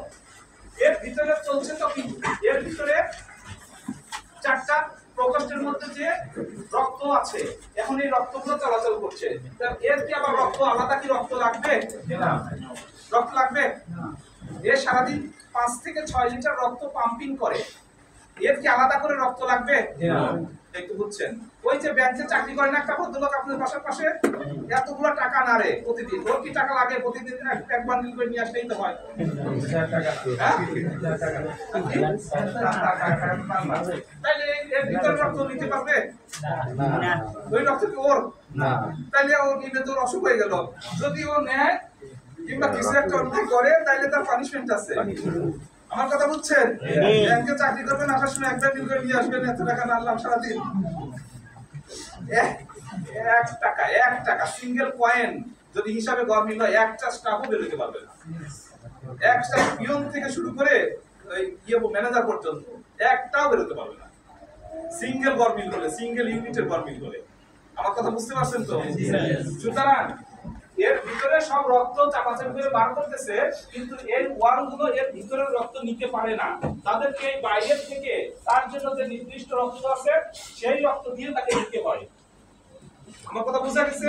এর ভিতরে চলছে তো কি, এর ভিতরে 4টা প্রকোষ্ঠের মধ্যে যে রক্ত আছে, এখন এই রক্তগুলো চলাচল করছে। এর কি আবার রক্ত আলাদা কি রক্ত লাগবে? না। রক্ত লাগবে না। এর সারাদিন 5 থেকে 6 লিটার রক্ত পাম্পিং করে, এর কি আলাদা করে রক্ত লাগবে? না। একটু বুঝছেন? ওই যে ব্যাংকে চাকরি করেন একটা ভদ্রলোক আপনাদের বাসার পাশে, এতগুলো টাকা না রে প্রতিদিন, ওর কি টাকা লাগে? প্রতিদিন এক বান্ডিল করে নিয়ে আসলেই তো হয়। তাইলে এর ভিতরে রক্ত নিতে পারবে না? ওই রক্ত কি ওর না? তাইলে ও নিলে তোর অসুখ হয়ে গেল। যদি ও নেয় কিংবা কিছু একটা অন্যায় করে, তাইলে তার পানিশমেন্ট আছে। আমার কথা বুঝছেন? ব্যাংকে চাকরি করবেন, আসার সময় একবার বিল করে নিয়ে আসবেন, এত টাকা না আনলাম সারাদিন। এক টাকা সিঙ্গেল কয়েন যদি হিসাবে গরমিল হয়, একটা স্টাফও বেরোতে পারবে না। একটা পিয়ন থেকে শুরু করে ম্যানেজার পর্যন্ত একটাও বেরোতে পারবে না সিঙ্গেল গরমিল হলে, সিঙ্গেল ইউনিটের গরমিল হলে। আমার কথা বুঝতে পারছেন তো? সুতরাং এর ভিতরে সব রক্ত চাপাচাপি করে বার করতেছে, কিন্তু এই ওয়ালগুলো এর ভিতরের রক্ত নিতে পারে না। তাদেরকে এই বাইরের থেকে তার জন্য যে নির্দিষ্ট রক্ত আছে সেই রক্ত দিয়ে তাকে নিতে হয়। আমার কথা বুঝা গেছে?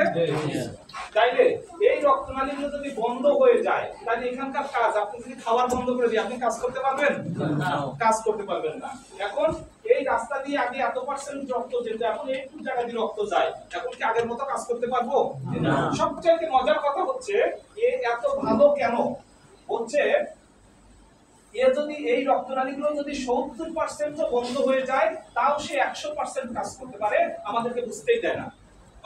তাইলে এই রক্তনালীগুলো যদি বন্ধ হয়ে যায়, তাহলে এখানকার কাজ, আপনি যদি খাবার বন্ধ করে দিয়ে আপনি কাজ করতে পারবেন? কাজ করতে পারবেন না। এখন এই রাস্তা দিয়ে আগে এত পার্সেন্ট রক্ত যেত, এখন এইটুকু জায়গা দিয়ে রক্ত যায়, এখন কি আগের মতো কাজ করতে পারবো? সবচেয়ে মজার কথা হচ্ছে এ এত ভালো কেন হচ্ছে, এ যদি এই রক্তনালীগুলো যদি 70% বন্ধ হয়ে যায়, তাও সে 100% কাজ করতে পারে, আমাদেরকে বুঝতেই দেয় না।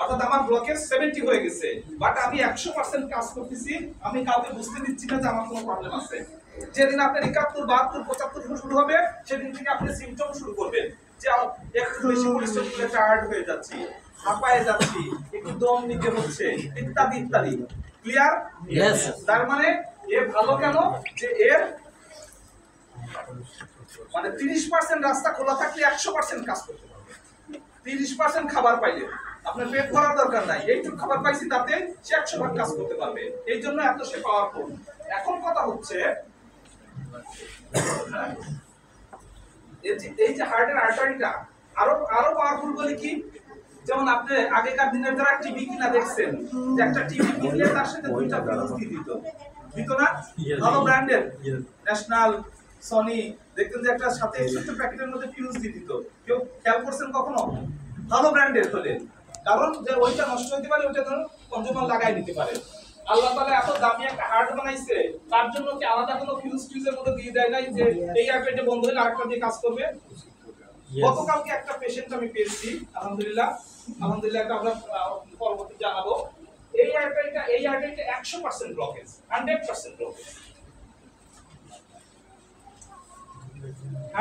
অর্থাৎ আমার ব্লকেজ 70 হয়ে গেছে, বাট আমি 100% কাজ করতেছি, আমি কাউকে বুঝতে দিচ্ছি না যে আমার কোনো প্রবলেম আছে। যেদিন আপনার 71, 72, 75 শুরু হবে, সেদিন থেকে আপনি সিম্পটম শুরু করবেন যে একটু বেশি পরিশ্রম করে টায়ার্ড হয়ে যাচ্ছি, হাঁপায়ে যাচ্ছি, একটু দম নিতে হচ্ছে, ইত্যাদি ইত্যাদি। ক্লিয়ার? Yes. তার মানে এ ভালো কেন, যে এর মানে 30% রাস্তা খোলা থাকলে 100% কাজ করতে পারবে। 30% খাবার পাইলে আপনার পেট ভরার দরকার নাই, এইটুকু খাবার পাইছি তাতে সে 100% কাজ করতে পারবে। এই জন্য এত সে পাওয়ারফুল। এখন কথা হচ্ছে এই যে হার্টের আর্টারিটা আরো পাওয়ারফুল বলে কি, যেমন আপনি আগেকার দিনের যারা টিভি কিনা দেখছেন, যে একটা টিভি কিনলে তার সাথে দুইটা ফিউজ দিয়ে দিত না? ভালো ব্র্যান্ডের ন্যাশনাল, সনি, দেখতেন যে একটা সাথে ছোট্ট প্যাকেটের মধ্যে ফিউজ দিয়ে দিত। কেউ খেয়াল করছেন কখনো? ভালো ব্র্যান্ডের হলে, কারণ যে ওইটা নষ্ট হতে পারে, ওইটা ধরুন কনজিউমার লাগাই নিতে পারে। আল্লাহ তাআলা এত দামি একটা হার্ট বানাইছে, তার জন্য কি আলাদা কোনো ফিউজের মধ্যে দিয়ে দেয় নাই যে এই আর্টারিটা বন্ধ হলে আরেকটা দিয়ে কাজ করবে? গতকালকে একটা পেশেন্ট আমি পেয়েছি, আলহামদুলিল্লাহ একটা আমরা পরবর্তী জানাবো। এই আর্টারিটা 100% ব্লকেজ, 100% ব্লকেজ,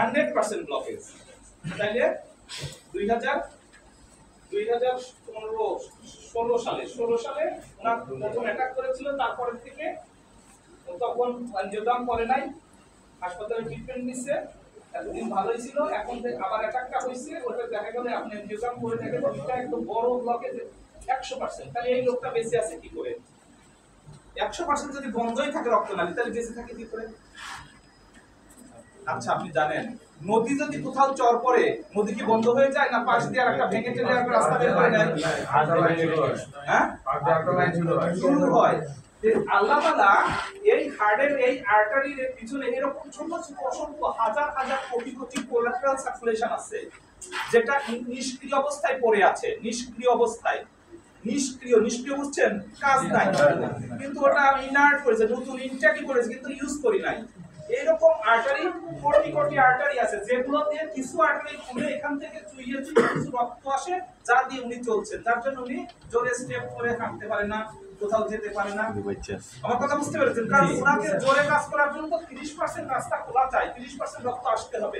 100% ব্লকেজ। তাইলে 2016 সালে ওনার প্রথম অ্যাটাক করেছিল, তারপরে থেকে তখন অ্যানজিওগ্রাম করে নাই, হাসপাতালে ট্রিটমেন্ট নিচ্ছে, এতদিন ভালোই ছিল, এখন আবার অ্যাটাকটা হয়েছে, ওটা দেখা গেল আপনি অ্যানজিওগ্রাম করে দেখেন এটা একদম বড় ব্লকেজ 100%। তাহলে এই লোকটা বেঁচে আছে কি করে? 100% যদি বন্ধই থাকে রক্তনালী, তাহলে বেঁচে থাকে কি করে? আচ্ছা, আপনি জানেন নদী যদি কোথাও চর পড়ে, নদী কি বন্ধ হয়ে যায় না পাশ দিয়ে আরেকটা ভেঙে টেনে একটা রাস্তা বের করে নেয়? হ্যাঁ, শুরু হয়। আল্লাহ তাআলা এই হার্টের এই আর্টারির পিছনে এরকম ছোট ছোট অসংখ্য হাজার হাজার কোটি কোটি কোলাটেরাল সার্কুলেশন আছে, যেটা নিষ্ক্রিয় অবস্থায় পড়ে আছে। নিষ্ক্রিয় বুঝছেন? কাজ নাই, কিন্তু ওটা ইনার্ট করেছে, নতুন ইনটেকই করেছে, কিন্তু ইউজ করি নাই। এইরকম আর্টারি কোটি কোটি আর্টারি আছে, যেগুলো দিয়ে কিছু আর্টারি খুলে এখান থেকে চুইয়ে কিছু রক্ত আসে, যা দিয়ে উনি চলছেন, যার জন্য উনি জোরে স্টেপ করে হাঁটতে পারে না, কোথাও যেতে পারে না। আমার কথা বুঝতে পেরেছেন? কারণ ওনাকে জোরে কাজ করার জন্য তো 30% রাস্তা খোলা চাই, 30% রক্ত আসতে হবে।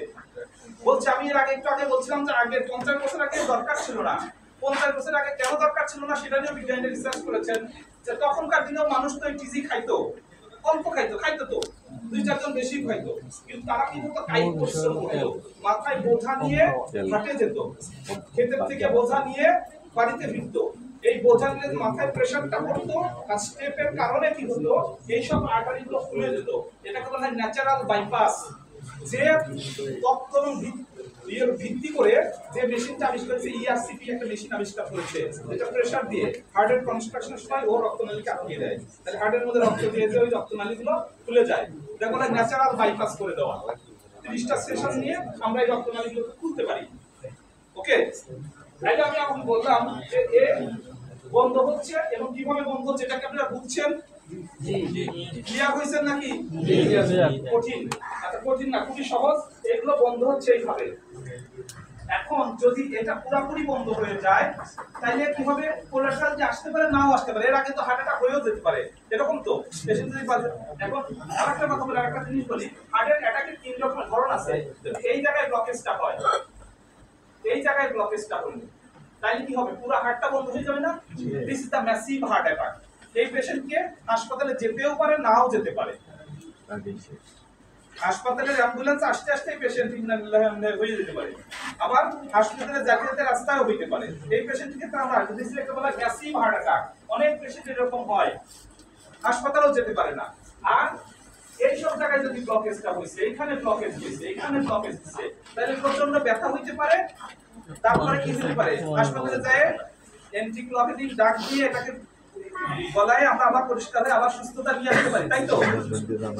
বলছি, আমি এর আগে একটু আগে বলছিলাম যে আগে 50 বছর আগে দরকার ছিল না। 50 বছর আগে কেন দরকার ছিল না সেটা নিয়ে বিজ্ঞানীরা রিসার্চ করেছেন, যে তখনকার দিনেও মানুষ তো টিজি খাইতো, অল্প খাইতো তো 2-4 জন বেশি খাইতো, কিন্তু তারা কিন্তু কায়িক পরিশ্রম করতো, মাথায় বোঝা নিয়ে হাঁটে যেত, ক্ষেতের থেকে বোঝা নিয়ে বাড়িতে ফিরতো। এই বোঝা নিয়ে মাথায় প্রেসারটা পড়তো, আর স্টেপের কারণে কি হতো, এইসব আর্টারিগুলো খুলে যেত। এটাকে বলা হয় ন্যাচারাল বাইপাস। যে তত্ত্ব ভিত্তি করে যে মেশিনটা আবিষ্কার করেছে, ইআরসিপি একটা মেশিন আবিষ্কার করেছে, যেটা প্রেসার দিয়ে হার্টের কনস্ট্রাকশনের সময় ও রক্তনালীকে আটকে দেয়। তাহলে হার্টের মধ্যে রক্ত দিয়ে যে ওই রক্তনালীগুলো খুলে যায়, এটা বলা ন্যাচারাল বাইপাস করে দেওয়া। 30টা সেশন নিয়ে আমরা এই রক্তনালীগুলোকে খুলতে পারি। ওকে, তাইলে আমি এখন বললাম যে এ বন্ধ হচ্ছে, এবং কিভাবে বন্ধ হচ্ছে এটাকে আপনারা বুঝছেন? ক্লিয়ার হয়েছেন নাকি? কঠিন? আচ্ছা, কঠিন না, খুবই সহজ। এগুলো বন্ধ হচ্ছে এইভাবে, এখন যদি এটা পুরোপুরি বন্ধ হয়ে যায় তাহলে কি হবে, কোলেস্ট্রল যে আসতে পারে নাও আসতে পারে, এর আগে তো হার্ট অ্যাটাক হয়েও যেতে পারে, এরকম তো পেশেন্ট যদি পারে। এখন আরেকটা কথা বলি, আরেকটা জিনিস বলি, হার্টের অ্যাটাকের 3 রকমের ধরন আছে। যদি এই জায়গায় ব্লকেজটা হয়, এই জায়গায় ব্লকেজটা হলো, তাহলে কি হবে, পুরো হার্টটা বন্ধ হয়ে যাবে না? This is the massive heart attack. এই পেশেন্টকে হাসপাতালে যেতেও পারে নাও যেতে পারে, হাসপাতালের অ্যাম্বুলেন্স আসতে আসতে পেশেন্ট হয়ে যেতে পারে, আবার হাসপাতালে যাতায়াতে রাস্তায় হইতে পারে। এই পেশেন্টের ক্ষেত্রে আমরা একটা বলা ম্যাসিভ হার্ট অ্যাটাক, অনেক পেশেন্ট এরকম হয়, হাসপাতালেও যেতে পারে না। আর এই সব জায়গায় যদি ব্লকেজটা হইছে, এখানে ব্লকেজ হইছে, এখানে ব্লকেজ হইছে, তাহলে প্রচন্ড ব্যথা হইতে পারে। তারপরে কি হতে পারে, হাসপাতালে যায় অ্যান্টিক্লকেটিক ডাক দিয়ে এটাকে গলায় আমরা আবার পরিষ্কার হয়ে আবার সুস্থতা নিয়ে আসতে পারি, তাই তো?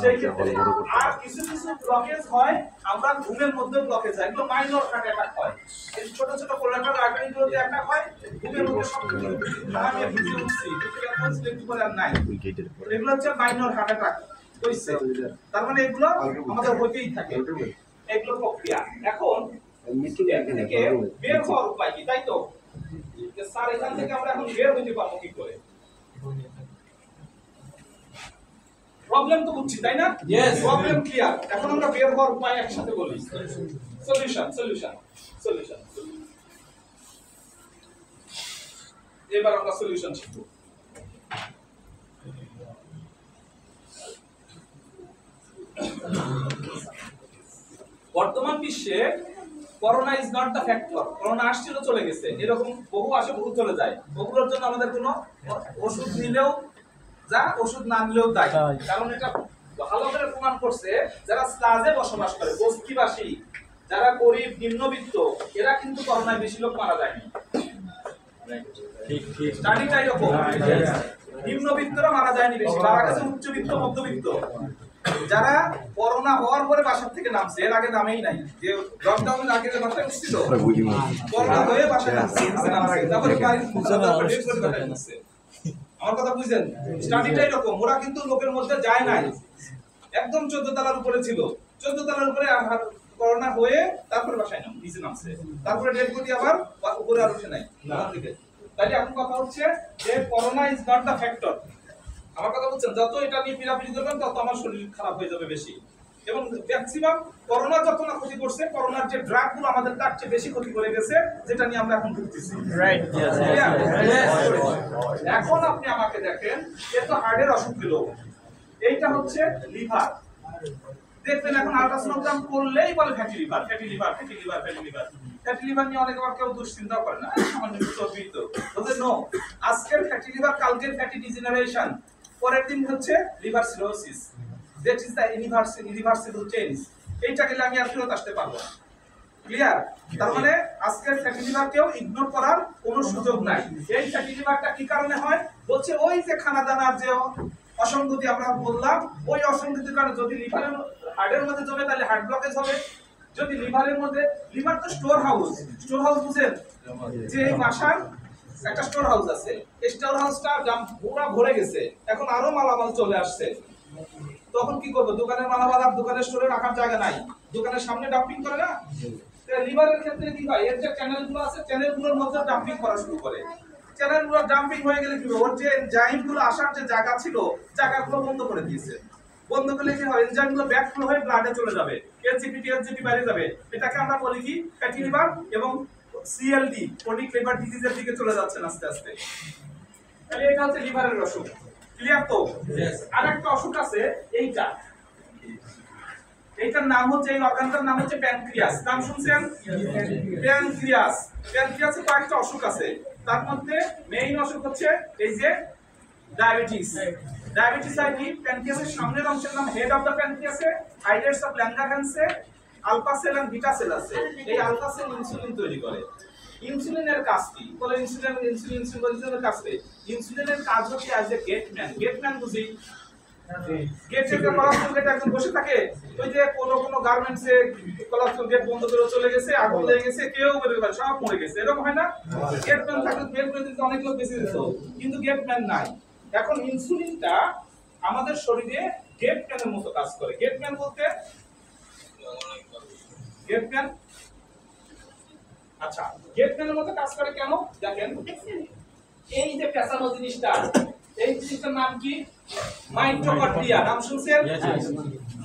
সেই ক্ষেত্রে আর কিছু কিছু ব্লকেজ হয় আমরা ঘুমের মধ্যে ব্লকেজ হয়, এগুলো মাইনর হার্ট অ্যাটাক হয়। এই ছোট ছোট কোলাটারাল আর্টারিগুলোতে অ্যাটাক হয়, ঘুমের মধ্যে সব কিছু আমি ভিডিও করছি কেমন স্টেপ করে আর নাই, এগুলো হচ্ছে মাইনর হার্ট অ্যাটাক হইছে। তার মানে এগুলো আমাদের হইতেই থাকে, এগুলো প্রক্রিয়া। এখন এখান থেকে বের হওয়ার উপায় কি, তাই তো? যে স্যার এখান থেকে আমরা এখন বের হইতে পারবো কি করে? প্রবলেম তো বুঝছি, তাই না? Problem clear. এখন আমরা বের হওয়ার উপায় একসাথে বলি, সলিউশন সলিউশন সলিউশন। এবার আমরা সলিউশন শিখব। বর্তমান বিশ্বে corona is not the factor. Corona আসছিল চলে গেছে, এরকম বহু আসে বহু চলে যায়, ওগুলোর জন্য আমাদের কোনো ওষুধ নিলেও যা, ওষুধ না নিলেও তাই। কারণ এটা ভালো করে প্রমাণ করছে যারা স্লাজে বসবাস করে, বস্তিবাসী, যারা গরিব নিম্নবিত্ত, এরা কিন্তু করোনায় বেশি লোক মারা যায়নি। স্টাডিটা এরকম, নিম্নবিত্তরা মারা যায়নি বেশি, মারা গেছে উচ্চবিত্ত মধ্যবিত্ত। যারা করোনা হওয়ার পরে বাসা থেকে নামছে, এর আগে নামেই নাই, যে লকডাউনের আগে যে বাসায় উঠছিল, করোনা হয়ে বাসায় নামছে, তারপরে আমার কথা বুঝছেন? স্টাডিটা এরকম, ওরা কিন্তু লোকের মধ্যে যায় নাই, একদম 14 তলার উপরে ছিল, 14 তলার উপরে করোনা হয়ে তারপরে বাসায় নিচে নামছে, তারপরে ডেড বডি আবার উপরে আর উঠে নাই। তাহলে এখন কথা হচ্ছে যে corona is not the factor. আমার কথা বুঝছেন? যত এটা নিয়ে পিরাপিরি করবেন তত আমার শরীর খারাপ হয়ে যাবে বেশি, এবং ম্যাক্সিমাম করোনা যত না ক্ষতি করছে, করোনার যে ড্রাগ গুলো আমাদের তার চেয়ে বেশি ক্ষতি করে গেছে, যেটা নিয়ে আমরা এখন ভুগতেছি। এখন আপনি আমাকে দেখেন, এ তো হার্টের অসুখ দিল, এইটা হচ্ছে লিভার। দেখবেন এখন আল্ট্রাসোনোগ্রাম করলেই বলে fatty liver, fatty liver, fatty liver, fatty liver. Fatty liver নিয়ে অনেক আবার কেউ দুশ্চিন্তা করে না, সামান্য চর্বি তো। নো, আজকের ফ্যাটি লিভার কালকের ফ্যাটি ডিজেনারেশন, পরের দিন হচ্ছে liver cirrhosis. That is the irreversible change. এইটা গেলে আমি আর ফেরত আসতে পারবো না। ক্লিয়ার? তার মানে আজকের ফ্যাটি লিভারকেও ইগনোর করার কোনো সুযোগ নাই। এই ফ্যাটি লিভারটা কি কারণে হয় বলছে, ওই যে খানা দানার যে অসঙ্গতি আমরা বললাম, ওই অসঙ্গতির কারণে যদি লিভারের হার্টের মধ্যে জমে তাহলে হার্ট ব্লকেজ হবে। যদি লিভারের মধ্যে, লিভার তো স্টোর হাউস, স্টোর হাউস বুঝেন? যে এই বাসার একটা স্টোর হাউস আছে, এই স্টোর হাউসটা পুরো ভরে গেছে, এখন আরো মালামাল চলে আসছে, তখন কি করবো? দোকানের মালামাল আর দোকানের স্টোরে রাখার জায়গা নাই, দোকানের সামনে ডাম্পিং করে না? লিভারের ক্ষেত্রে কি হয়, এর যে চ্যানেলগুলো আছে, চ্যানেলগুলোর মধ্যে ডাম্পিং করা শুরু করে। চ্যানেলগুলো ডাম্পিং হয়ে গেলে কি হবে, ওর যে এনজাইমগুলো আসার যে জায়গা ছিল, জায়গাগুলো বন্ধ করে দিয়েছে। বন্ধ করলে কি হবে, এনজাইমগুলো ব্যাকফ্লো হয়ে ব্লাডে চলে যাবে, এলজিপিটি বাইরে যাবে। এটাকে আমরা বলি কি, ফ্যাটি লিভার, এবং সিএলডি, ক্রনিক লিভার ডিজিজের দিকে চলে যাচ্ছে আস্তে আস্তে। তাহলে এটা হচ্ছে লিভারের অসুখ। ক্লিয়ার তো? আরেকটা অসুখ আছে এইটা, এইটার নাম হচ্ছে, এই অর্গানটার নাম হচ্ছে প্যানক্রিয়াস। নাম শুনছেন? প্যানক্রিয়াস। প্যানক্রিয়াসে কয়েকটা অসুখ আছে, তার মধ্যে মেইন অসুখ হচ্ছে এই যে ডায়াবেটিস। ডায়াবেটিস আর কি, প্যানক্রিয়াসের সামনের অংশের নাম হেড অফ দ্য প্যানক্রিয়াসে আইলেটস অফ ল্যাঙ্গারহ্যান্সে আলফা সেল আর বিটা সেল আছে। এই আলফা সেল ইনসুলিন তৈরি করে। ইনসুলিনের কাজ কি বলে? ইনসুলিনের কাজ কি? ইনসুলিনের কাজ হচ্ছে অ্যাজ এ গেটম্যান। গেটম্যান বুঝি, গেটের কলাপসুল গেট একজন বসে থাকে, ওই যে কোনো গার্মেন্টসে কলাপসুল গেট বন্ধ করে চলে গেছে, আগুন লেগে গেছে, কেউ বেরোতে পারে, সব মরে গেছে, এরকম হয় না? গেটম্যান থাকলে বের করে দিতে অনেক লোক বেঁচে যেত, কিন্তু গেটম্যান নাই। এখন ইনসুলিনটা আমাদের শরীরে গেটম্যানের মতো কাজ করে। গেটম্যান বলতে, গেটম্যান গেটম্যানের মতো কাজ করে কেন দেখেন, এই যে পেঁচানো জিনিসটা, এই জিনিসটার নাম কি? মাইটোকন্ড্রিয়া। নাম শুনছেন?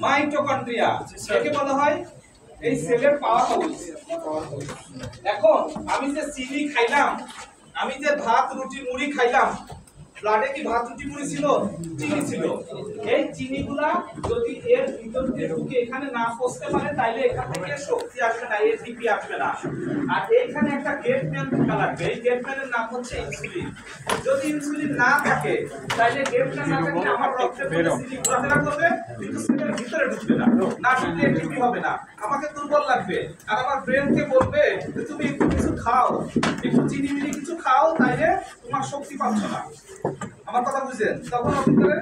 মাইটোকন্ড্রিয়া। একে বলা হয় এই সেলের পাওয়ার হাউস। এখন আমি যে চিনি খাইলাম, আমি যে ভাত রুটি মুড়ি খাইলাম, ব্লাডে কি ভাত রুটি মুড়ি ছিল? চিনি ছিল। এই চিনিগুলা যদি এর ভিতর দিয়ে ঢুকে এখানে না পৌঁছতে পারে তাইলে এখান থেকে শক্তি আসবে না, এটিপি আসবে না। আর এইখানে একটা গেটম্যান থাকা লাগবে। এই গেটম্যানের নাম হচ্ছে ইনসুলিন। যদি ইনসুলিন না থাকে তাইলে গেটম্যান না থাকলে আমার রক্তের মধ্যে চিনি ঘোরাফেরা করবে কিন্তু সেটার ভিতরে ঢুকবে না, না ঢুকলে এটিপি হবে না, আমাকে দুর্বল লাগবে। আর আমার ব্রেনকে বলবে যে তুমি একটু কিছু খাও, একটু চিনি মিনি কিছু খাও, তাইলে তোমার শক্তি পাচ্ছ না। আমার কথা বুঝছেন? তখন ভিতরে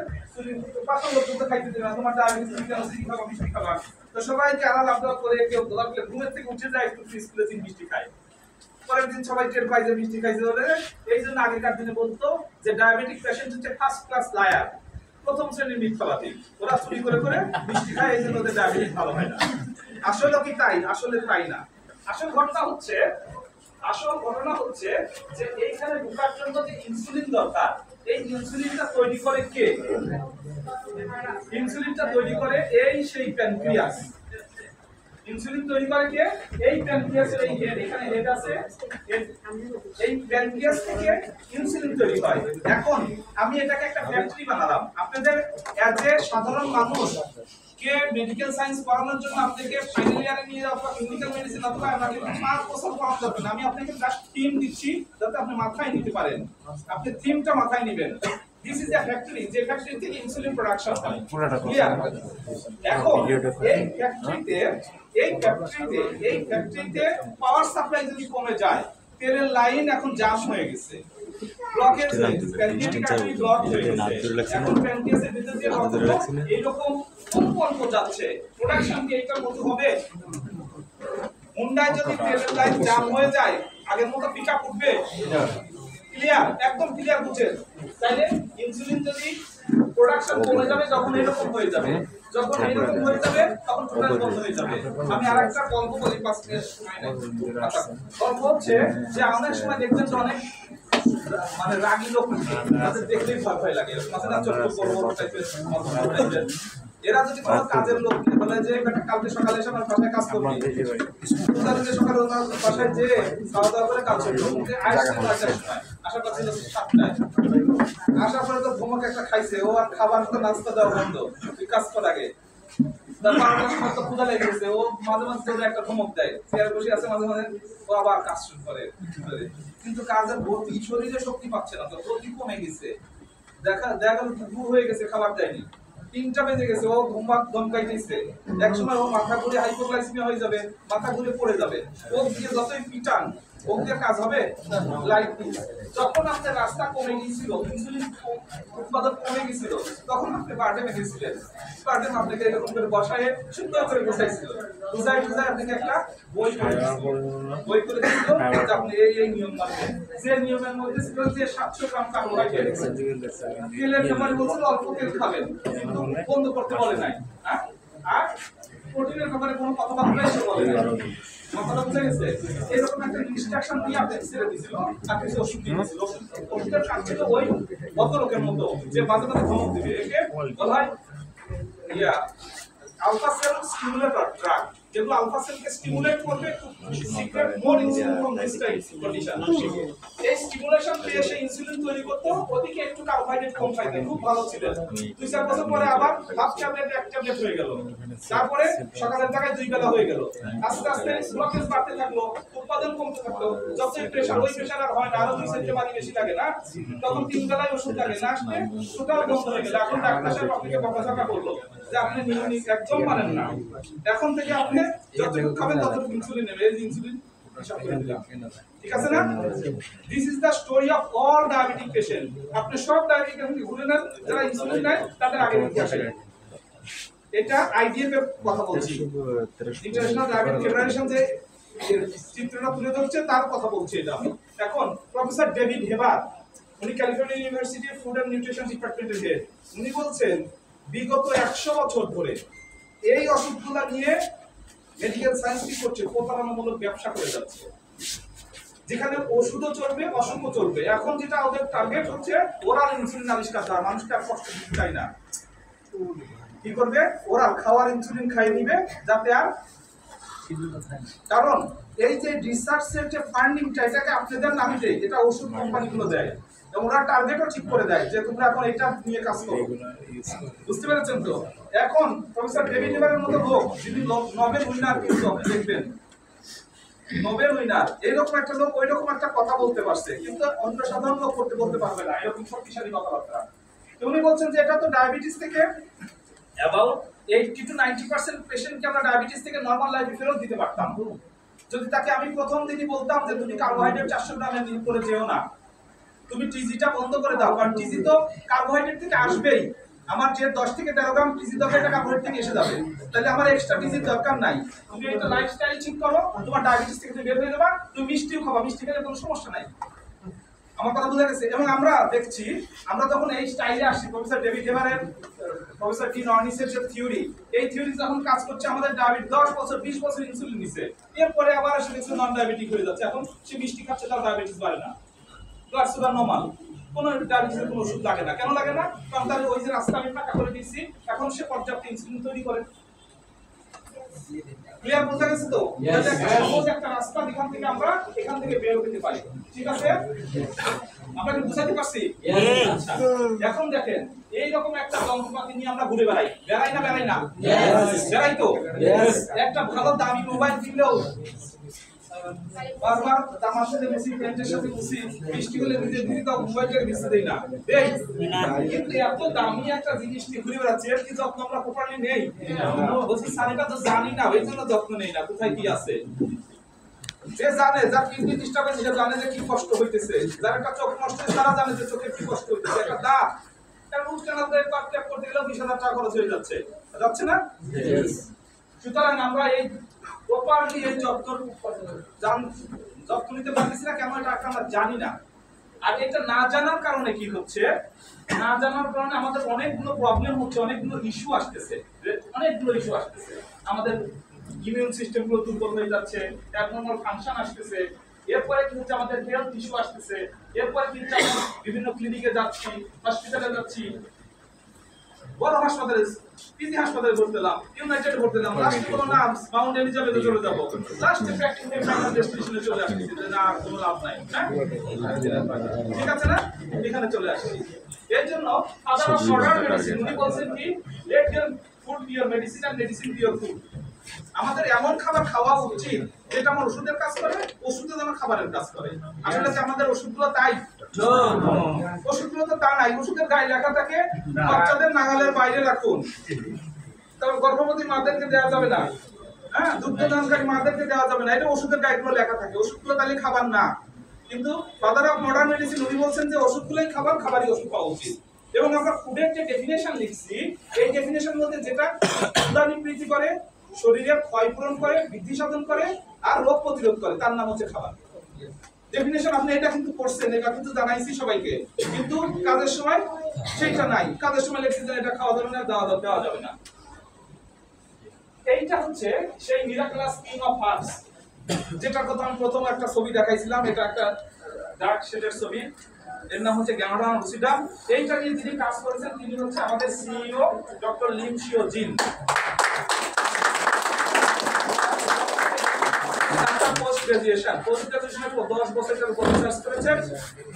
পাঁচশো লোক খাইতে দেবে না, তোমার ডায়াবেটিস কেন চিনি খাবা মিষ্টি খাবা। তো সবাইকে আলাদা আলাদা করে কেউ দোলা করে ঘুমের থেকে উঠে যায় একটু স্কুলে চিনি মিষ্টি খায়, পরের দিন সবাই টের পায় যে মিষ্টি খাইছে বলে। এই জন্য আগেকার দিনে বলতো যে ডায়াবেটিক পেশেন্ট হচ্ছে ফার্স্ট ক্লাস লায়ার, প্রথম শ্রেণীর মিথ্যাবাদী। ওরা চুরি করে করে মিষ্টি খায়, এই জন্য ওদের ডায়াবেটিস ভালো হয় না। আসলে কি তাই? আসলে তাই না। আসল ঘটনা হচ্ছে যে এইখানে ঢোকার জন্য যে ইনসুলিন দরকার, এই ইনসুলিনটা তৈরি করে কে? ইনসুলিনটা তৈরি করে এই সেই প্যানক্রিয়াস। ইনসুলিন তৈরি করে কে? এই প্যানক্রিয়াসের এই হেড, এখানে হেড আছে, এই প্যানক্রিয়াস থেকে ইনসুলিন তৈরি হয়। এখন আমি এটাকে একটা ফ্যাক্টরি বানালাম। আপনাদের এজ এ সাধারণ মানুষ কে মেডিকেল সায়েন্স পড়ানোর জন্য আপনাকে ফাইনাল ইয়ারে নিয়ে যাওয়া বা ক্লিনিক্যাল মেডিসিন অথবা আপনাকে 5 বছর পড়ানো যাবে না। আমি আপনাকে জাস্ট থিম দিচ্ছি যাতে আপনি মাথায় নিতে পারেন। আপনি থিমটা মাথায় নেবেন। দিস ইজ আ ফ্যাক্টরি, যে ফ্যাক্টরি থেকে ইনসুলিন প্রোডাকশন হয়। ক্লিয়ার? এখন এই ফ্যাক্টরিতে পাওয়ার সাপ্লাই যদি কমে যায়, তেলের লাইন এখন জাম হয়ে গেছে, ব্লকেজ হয়ে গেছে, প্যানক্রিয়াটিক আর্টারি ব্লক হয়ে গেছে। এখন প্যানক্রিয়াসের ভিতর দিয়ে রক্ত এইরকম কম্পন যাচ্ছে, প্রোডাকশন কি এইটার মতো হবে? মুন্ডায় যদি তেলের লাইন জাম হয়ে যায়, আগের মতো পিকআপ উঠবে? ক্লিয়ার? একদম ক্লিয়ার বুঝেন? তাইলে ইনসুলিন যদি প্রোডাকশন কমে যাবে, যখন এরকম হয়ে যাবে, যখন এরকম হয়ে যাবে তখন টোটাল বন্ধ হয়ে যাবে। আমি আরেকটা গল্প বলি, 5 মিনিট সময় নেই। গল্প হচ্ছে যে অনেক সময় দেখবেন যে অনেক মানে রাগী লোক তাদের দেখলেই ভয় লাগে, মাঝে না ছোট বড় বড় টাইপের টাইপের। এরা যদি কোনো কাজের লোক বলে যে বেটা কালকে সকালে এসে আমার বাসায় কাজ করবি, তাহলে সকালে ওনার বাসায় যে খাওয়া দাওয়া করে কাজ করবে, আশা করছি 7টায় আসার পরে তো ধমক একটা খাইছে, ও আর খাবার তো নাস্তা দেওয়া বন্ধ, তুই কাজ কর আগে। তারপর আমার সময় তো ক্ষুধা লেগে গেছে, ও মাঝে মাঝে একটা ধমক দেয়, চেয়ারে বসে আছে, মাঝে মাঝে ও আবার কাজ শুরু করে। কিন্তু কাজের গতি, শরীরে শক্তি পাচ্ছে না, তো গতি কমে গেছে, দেখা গেল দুপুর হয়ে গেছে, খাবার দেয়নি, 3টা বেজে গেছে, ও ধমকাইতেছে। একসময় ও মাথা ঘুরে হাইপোগ্লাইসেমিয়া হয়ে যাবে, মাথা ঘুরে পড়ে যাবে। ও দিয়ে যতই পিটান, ও দিয়ে কাজ হবে? লাইট যখন আপনার রাস্তা কমে গিয়েছিল, ইনসুলিন উৎপাদন কমে গিয়েছিল, তখন আপনি বার্ডেমে গেছিলেন। বার্ডেম আপনাকে এরকম করে বসায় সুন্দর করে বসাইছিল, বুঝাই আপনাকে একটা বই করে দিয়েছিল যে আপনি এই নিয়ম মানবেন। যে নিয়মের মধ্যে ছিল যে 700 গ্রাম কার্বোহাইড্রেট, তেলের ব্যাপারে বলছিল অল্প তেল খাবেন, কিন্তু বন্ধ করতে বলে নাই। আর প্রোটিনের ব্যাপারে কোনো কথাবার্তা এসে বলে নাই। কথা বুঝে গেছে? এরকম একটা ইনস্ট্রাকশন দিয়ে আপনি ছেড়ে দিয়েছিল, আর কিছু ওষুধ দিয়েছিল। ওষুধের কাজ ছিল ওই ভদ্রলোকের মতো যে মাঝে মাঝে ধমক দিবে। একে বলা হয় আলফা সেল স্টিমুলেটর ড্রাগ, যেগুলো আলফা সেলকে স্টিমুলেট করবে to secrete more insulin from this type condition. এই স্টিমুলেশন দিয়ে সে ইনসুলিন তৈরি করতো, ওদিকে একটু কার্বোহাইড্রেট কম খাইতে, খুব ভালো ছিল। 2-4 বছর পরে আবার হাফ ট্যাবলেট 1 ট্যাবলেট হয়ে গেল, তারপরে সকালের জায়গায় 2 বেলা হয়ে গেল। আস্তে আস্তে ব্লকেজ বাড়তে থাকলো, উৎপাদন কমতে থাকলো, যতই প্রেসার, ওই প্রেসার আর হয় না, আরো 2 সেন্টে পানি বেশি লাগে না, তখন 3 বেলায় ওষুধ লাগে না, আসলে টোটাল বন্ধ হয়ে গেল। এখন ডাক্তার সাহেব আপনাকে বকাঝকা করলো যে আপনি নিয়মিত একদম মানেন না, এখন থেকে আপনি যতটুকু খাবেন ততটুকু ইনসুলিন নেবেন। এই ইনসুলিন ঠিক আছে না? This is the story of all diabetic patient. আপনি সব ডায়াবেটিক পেশেন্ট ঘুরে নেন, যারা ইনসুলিন নেয় তাদের আগে ইতিহাসে। এটা আইডিএফ এর কথা বলছি, ইন্টারন্যাশনাল ডায়াবেটিক ফেডারেশন যে চিত্রটা তুলে ধরছে তার কথা বলছি এটা। এখন প্রফেসর ডেভিড হেবার, উনি ক্যালিফোর্নিয়া ইউনিভার্সিটির ফুড এন্ড নিউট্রিশন ডিপার্টমেন্টের হেড, উনি বলছেন বিগত 100 বছর ধরে এই ওষুধগুলা নিয়ে মেডিকেল সায়েন্স কি করছে? প্রতারণামূলক ব্যবসা করে যাচ্ছে। যেখানে ওষুধও চলবে, অসুখও চলবে। এখন যেটা ওদের টার্গেট হচ্ছে ওরাল ইনসুলিন আবিষ্কার করা, মানুষকে আর কষ্ট দিতে চাই না। কি করবে? ওরাল খাওয়ার ইনসুলিন খাইয়ে নিবে, যাতে আর, কারণ এই যে রিসার্চের যে ফান্ডিংটা, এটাকে আপনাদের নামে দেয়, এটা ওষুধ কোম্পানিগুলো দেয়, এবং ওরা টার্গেটও ঠিক করে দেয় যে তোমরা এখন এটা নিয়ে কাজ করো। বুঝতে পেরেছেন তো? এখন প্রফেসর ডেভিড লিভারের মতো লোক, যিনি নোবেল উইনার, কিন্তু আপনি দেখবেন নোবেল উইনার, এইরকম একটা লোক ওইরকম একটা কথা বলতে পারছে, কিন্তু অন্য সাধারণ লোক বলতে পারবে না এরকম শক্তিশালী কথাবার্তা। তো উনি বলছেন যে এটা তো ডায়াবেটিস থেকে অ্যাবাউট 80 to 90% পেশেন্টকে আমরা ডায়াবেটিস থেকে নরমাল লাইফে ফেরত দিতে পারতাম, যদি তাকে আমি প্রথম দিনই বলতাম যে তুমি কার্বোহাইড্রেট 400 গ্রামের নিয়ে করে যেও না, তুমি টিজিটা বন্ধ করে দাও, কারণ টিজি তো কার্বোহাইড্রেট থেকে আসবেই। আমার যে 10 থেকে 13 গ্রাম টিজি দরকার, এটা কার্বোহাইড্রেট থেকে এসে যাবে, তাহলে আমার এক্সট্রা টিজির দরকার নাই। তুমি একটা লাইফস্টাইল ঠিক করো, তোমার ডায়াবেটিস থেকে তুমি বের হয়ে যাবা, তুমি মিষ্টিও খাবা, মিষ্টি খেলে কোনো সমস্যা নাই। আমার কথা বোঝা গেছে? এবং আমরা দেখছি, আমরা যখন এই স্টাইলে আসি, প্রফেসর ডেভিড লিভারের, প্রফেসর টি নর্নিসের যে থিওরি, এই থিওরি যখন কাজ করছে, আমাদের ডায়াবেটিস 10 বছর 20 বছর ইনসুলিন নিছে, এরপরে আবার সে নন ডায়াবেটিক হয়ে যাচ্ছে। এখন সে মিষ্টি খাচ্ছে, তার ডায়াবেটিস বাড়ে না, ব্লাড সুগার নরমাল, কোনো ডায়াবেটিসের কোনো ওষুধ লাগে না। কেন লাগে না? কারণ তার ওই যে রাস্তা আমি ফাঁকা করে দিচ্ছি, এখন সে পর্যাপ্ত ইনসুলিন তৈরি করে। ক্লিয়ার বোঝা গেছে তো? এটা একটা সহজ একটা রাস্তা, যেখান থেকে আমরা এখান থেকে বের হতে পারি। ঠিক আছে? আমরা কি বুঝাতে পারছি? আচ্ছা, এখন দেখেন, এই রকম একটা যন্ত্রপাতি নিয়ে আমরা ঘুরে বেড়াই, বেড়াই না বেড়াই না? বেড়াই তো। একটা ভালো দামি মোবাইল কিনলেও বারবার তামার সাথে মিশি, প্যান্টের সাথে মিশি, বৃষ্টি হলে ভিজে দিদি, তাও মোবাইলটাকে ভিজতে দেই না, দেই। কিন্তু এত দামি একটা জিনিস নিয়ে ঘুরে বেড়াচ্ছি, এর কি যত্ন আমরা প্রপারলি নেই? বলছি স্যার, এটা তো জানি না, ওই জন্য যত্ন নেই না, কোথায় কি আছে। যে জানে, যার কিডনি ডিস্টার্ব হয়েছে, সে জানে যে কি কষ্ট হইতেছে, যার একটা চোখ নষ্ট হয়েছে, তারা জানে যে চোখে কি কষ্ট হইতেছে, একটা দাঁত, তার রুট ক্যানাল দিয়ে ট্যাপ করতে গেলেও 20,000 টাকা খরচ হয়ে যাচ্ছে, যাচ্ছে না? সুতরাং আমরা এই প্রপারলি এই যত্ন নিতে পারতেছি না, কেন এটা আমরা জানি না। আর এটা না জানার কারণে কি হচ্ছে? না জানার কারণে আমাদের অনেকগুলো প্রবলেম হচ্ছে, অনেকগুলো ইস্যু আসতেছে, আমাদের ইমিউন সিস্টেম গুলো দুর্বল হয়ে যাচ্ছে, অ্যাবনর্মাল ফাংশন আসতেছে, এরপরে কি হচ্ছে? আমাদের হেলথ ইস্যু আসতেছে, এরপরে কি হচ্ছে? আমরা বিভিন্ন ক্লিনিকে যাচ্ছি, হসপিটালে যাচ্ছি, বড় হাসপাতালে, পিজি হাসপাতালে ভর্তি হলাম, ইউনাইটেড ভর্তি হলাম, লাস্টে কোনো না মাউন্ট এলিজাবেথে চলে যাবো, লাস্টে প্র্যাকটিক্যাল ফাইনাল ডেস্টিনেশনে চলে আসছি, না কোনো লাভ নাই। হ্যাঁ, ঠিক আছে না? এখানে চলে আসছি। এর জন্য ফাদার অফ মডার্ন মেডিসিন উনি বলছেন কি, let your food be your medicine and medicine be your food. আমাদের এমন খাবার খাওয়া উচিত যেটা আমার ওষুধের কাজ করে, ওষুধে যেন খাবারের কাজ করে। আসলে কি আমাদের ওষুধগুলো তাই? ওষুধগুলো তো তা নাই। ওষুধের গায়ে লেখা থাকে বাচ্চাদের নাগালের বাইরে রাখুন, তবে গর্ভবতী মাদেরকে দেওয়া যাবে না, হ্যাঁ, দুগ্ধদানকারী মাদেরকে দেওয়া যাবে না, এটা ওষুধের গাইডগুলো লেখা থাকে। ওষুধগুলো তাহলে খাবার না, কিন্তু ফাদার অফ মডার্ন মেডিসিন উনি বলছেন যে ওষুধগুলোই খাবার, খাবারই ওষুধ পাওয়া উচিত। এবং আমরা ফুডের যে ডেফিনেশন লিখছি, এই ডেফিনেশন মধ্যে যেটা ক্ষুধা নিবৃত্তি করে, শরীরের ক্ষয় পূরণ করে, বৃদ্ধি সাধন করে, আর রোগ প্রতিরোধ করে, তার নাম হচ্ছে খাবার। ডেফিনেশন আপনি এটা কিন্তু পড়ছেন, এটা কিন্তু জানাইছি সবাইকে, কিন্তু কাজের সময় সেইটা নাই। কাজের সময় লিখছি যে এটা খাওয়া যাবে না, দেওয়া যাবে না। এইটা হচ্ছে সেই মিরাকুলাস কিং অফ হার্বস, যেটার কথা আমি প্রথম একটা ছবি দেখাইছিলাম। এটা একটা ডার্ক শেডের ছবি, এর নাম হচ্ছে গ্যানোডান লুসিডাম। এইটা নিয়ে যিনি কাজ করেছেন তিনি হচ্ছে আমাদের সিইও ডক্টর লিম শিও জিন। পোস্ট গ্রাজুয়েশনে 10 বছরের উপর রিসার্চ করেছেন।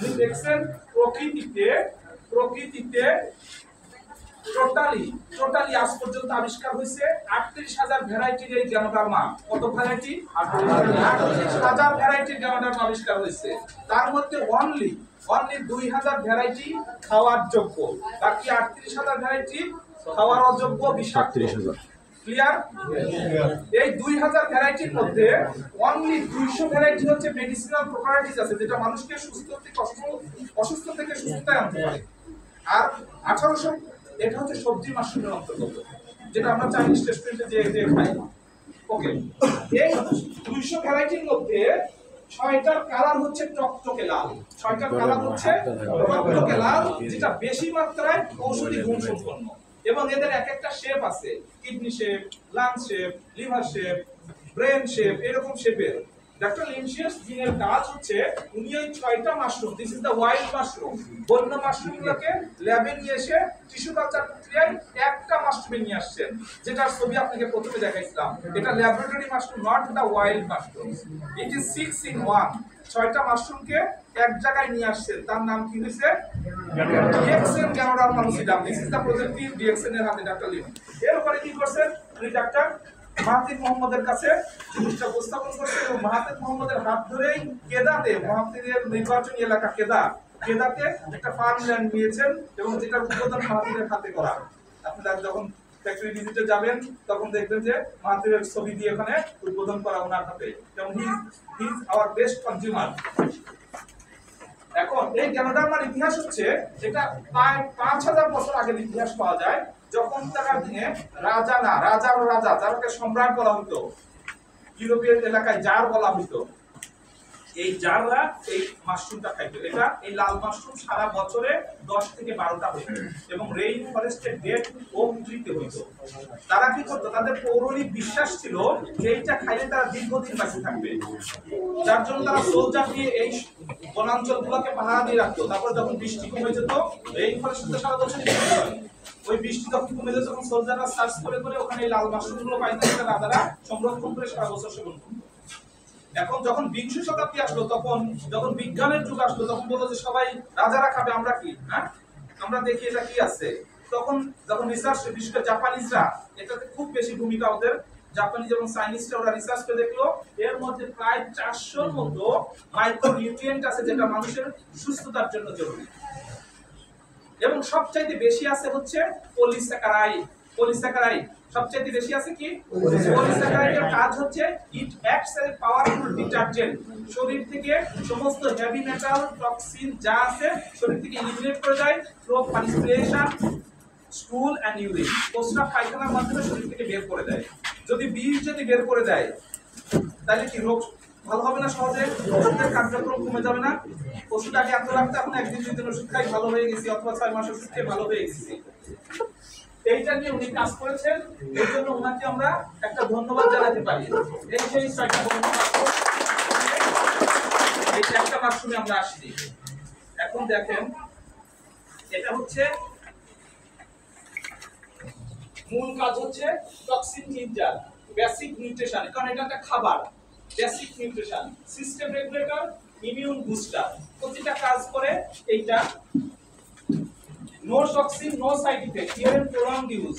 উনি দেখছেন প্রকৃতিতে টোটালি আজ পর্যন্ত আবিষ্কার হয়েছে 38,000 ভ্যারাইটির এই গ্যানোডার্মা। কত ভ্যারাইটি? 38,000 ভ্যারাইটির গ্যানোডার্মা আবিষ্কার হয়েছে। তার মধ্যে অনলি 2,000 ভ্যারাইটি খাওয়ার যোগ্য, বাকি 38,000 ভ্যারাইটি খাওয়ার অযোগ্য, বিষাক্ত। ক্লিয়ার? এই 2,000 ভ্যারাইটির মধ্যে অনলি 200 ভ্যারাইটি হচ্ছে মেডিসিনাল প্রপার্টিজ আছে, যেটা মানুষকে অসুস্থ থেকে সুস্থতায় আনতে পারে। আর 1800 এটা হচ্ছে সবজি মাশরুমের অন্তর্গত, যেটা আমরা চাইনিজ রেস্টুরেন্টে যে খাই। ওকে, এই 200 ভ্যারাইটির মধ্যে 6টার কালার হচ্ছে টকটকে লাল, 6টার কালার হচ্ছে টকটকে লাল, যেটা বেশি মাত্রায় ঔষধি গুণ সম্পন্ন। এবং এদের এক একটা শেপ আছে, kidney shape, lung shape, liver shape, brain shape, এরকম শেপের ডাক্তার লিনশিয়াস জিনের কাজ হচ্ছে উনি এই 6টা mushroom, this is the wild mushroom, বন্য মাশরুমগুলোকে ল্যাবে নিয়ে এসে টিস্যু কালচার প্রক্রিয়ায় একটা মাশরুমে নিয়ে আসছেন, যেটার ছবি আপনাকে প্রথমে দেখাইছিলাম। এটা laboratory mushroom, not the wild mushroom. It is 6 in 1, 6টা মাশরুমকে এক জায়গায় নিয়ে আসছেন। তার নাম কি হয়েছে? DXN Ganoderma lucidum. This is the projective DXN এর হাতে ডাক্তার লিন। এর উপরে কি করছেন উনি? ডাক্তার মাহাতির মোহাম্মদের কাছে জিনিসটা উপস্থাপন করছে এবং মাহাতির মোহাম্মদের হাত ধরেই কেদাতে, মাহাতিরের নির্বাচনী এলাকা কেদাতে একটা ফার্মল্যান্ড নিয়েছেন এবং যেটার উদ্বোধন মাহাতিরের হাতে করা। আপনারা যখন ফ্যাক্টরি ভিজিটে যাবেন তখন দেখবেন যে মাহাতিরের ছবি দিয়ে ওখানে উদ্বোধন করা ওনার হাতে, এবং he is our best consumer. এখন এই গ্যানোডার্মার ইতিহাস হচ্ছে, এটা প্রায় 5000 বছর আগের ইতিহাস পাওয়া যায়, যখন তার দিনে রাজার রাজা, যাকে সম্রাট বলা হতো, ইউরোপীয় এলাকায় জার বলা হতো, এই জাররা এই মাশরুমটা খাইতো। এটা এই লাল মাশরুম সারা বছরে 10 থেকে 12টা হইতো এবং রেইন ফরেস্টে ডেট ওক ট্রিতে হইতো। তারা কি করতো? তাদের পৌরাণিক বিশ্বাস ছিল যে এইটা খাইলে তারা দীর্ঘদিন বেঁচে থাকবে, যার জন্য তারা সোলজার দিয়ে এই বনাঞ্চলগুলোকে পাহারা দিয়ে রাখতো। তারপরে যখন বৃষ্টি কমে যেত, রেইন ফরেস্টে সারা বছর বৃষ্টি হয়, ওই বৃষ্টি যখন কমে যেত তখন সোলজাররা সার্চ করে ওখানে এই লাল মাশরুমগুলো পাইতো, যেটা রাজারা সংরক্ষণ করে সারা বছর সেবন করতো। এখন যখন 20 শতাব্দী আসলো, তখন যখন বিজ্ঞানের যুগ আসলো, তখন বললো যে সবাই রাজারা খাবে, আমরা কি আমরা দেখি এটা কি আছে। তখন যখন রিসার্চ, বিশেষ করে জাপানিজরা এটাতে খুব বেশি ভূমিকা, ওদের জাপানিজ এবং চাইনিজরা ওরা রিসার্চ করে দেখলো এর মধ্যে প্রায় 400-র মতো মাইক্রোনিউট্রিয়েন্ট আছে যেটা মানুষের সুস্থতার জন্য জরুরি, এবং সবচাইতে বেশি আছে হচ্ছে পলিস্যাকারাইড। সবচাইতে বেশি আছে কি? পলিস্যাকারাইডের কাজ হচ্ছে ইট acts as a powerful detergent. শরীর থেকে সমস্ত হেভি মেটাল, টক্সিন যা আছে শরীর থেকে এলিমিনেট করে দেয় থ্রু পারস্পিরেশন, স্টুল এন্ড ইউরিন। প্রস্রাব পায়খানার মাধ্যমে শরীর থেকে বের করে দেয়। যদি বিষ যদি বের করে দেয় তাহলে কি রোগ ভালো হবে না? সহজে ওষুধের কার্যক্রম কমে যাবে না? ওষুধ আগে এত রাখতে, এখন একদিন দুদিন ওষুধ খাই ভালো হয়ে গেছি, অথবা 6 মাস ওষুধ খেয়ে ভালো হয়ে গেছি। এইটা নিয়ে উনি কাজ করেছেন, এর জন্য ওনাকে আমরা একটা ধন্যবাদ জানাতে পারি। এই সেই 6টা মাশরুম, এই 4টা মাশরুমে আমরা আসছি। এখন দেখেন, এটা হচ্ছে মূল কাজ হচ্ছে টক্সিন নিউট্রাল, বেসিক নিউট্রিশন, কারণ এটা একটা খাবার। Basic nutrition, system regulator, immune booster, প্রতিটা কাজ করে এইটা। No toxin, no side effect, here prolonged use.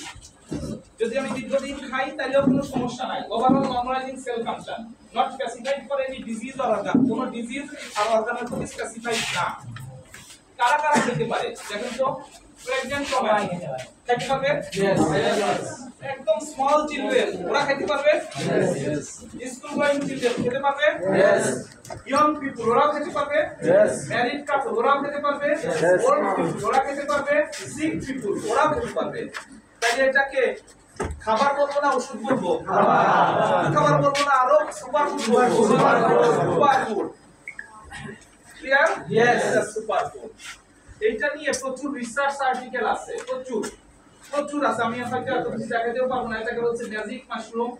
যদি আমি দীর্ঘদিন খাই তাহলেও কোনো সমস্যা নাই। Overall normalizing cell function, not specified for any disease or organ. কোনো ডিজিজ আর অর্গানের প্রতি স্পেসিফাইড না। কারা কারা খেতে পারে দেখেন তো? প্রেগন্যান্ট সবাই খেতে পারবে? একদম স্মল চিলড্রেন ওরা খেতে পারবে? স্কুল গোয়িং চিলড্রেন খেতে পারবে? ইয়ং পিপল ওরাও খেতে পারবে? ম্যারিড কাপল ওরাও খেতে পারবে? ওল্ড পিপল ওরা খেতে পারবে? সিক পিপল ওরাও খেতে পারবে। তাই এটাকে খাবার বলবো না, ওষুধ বলবো? খাবার বলবো না, আরো সুপার ফুড বলবো। Super food, clear? Yes, super food. এইটা নিয়ে প্রচুর রিসার্চ আর্টিকেল আছে, প্রচুর আছে। আমি আপনাকে এত কিছু দেখাতেও পারবো না। এটাকে বলছে magic mushroom,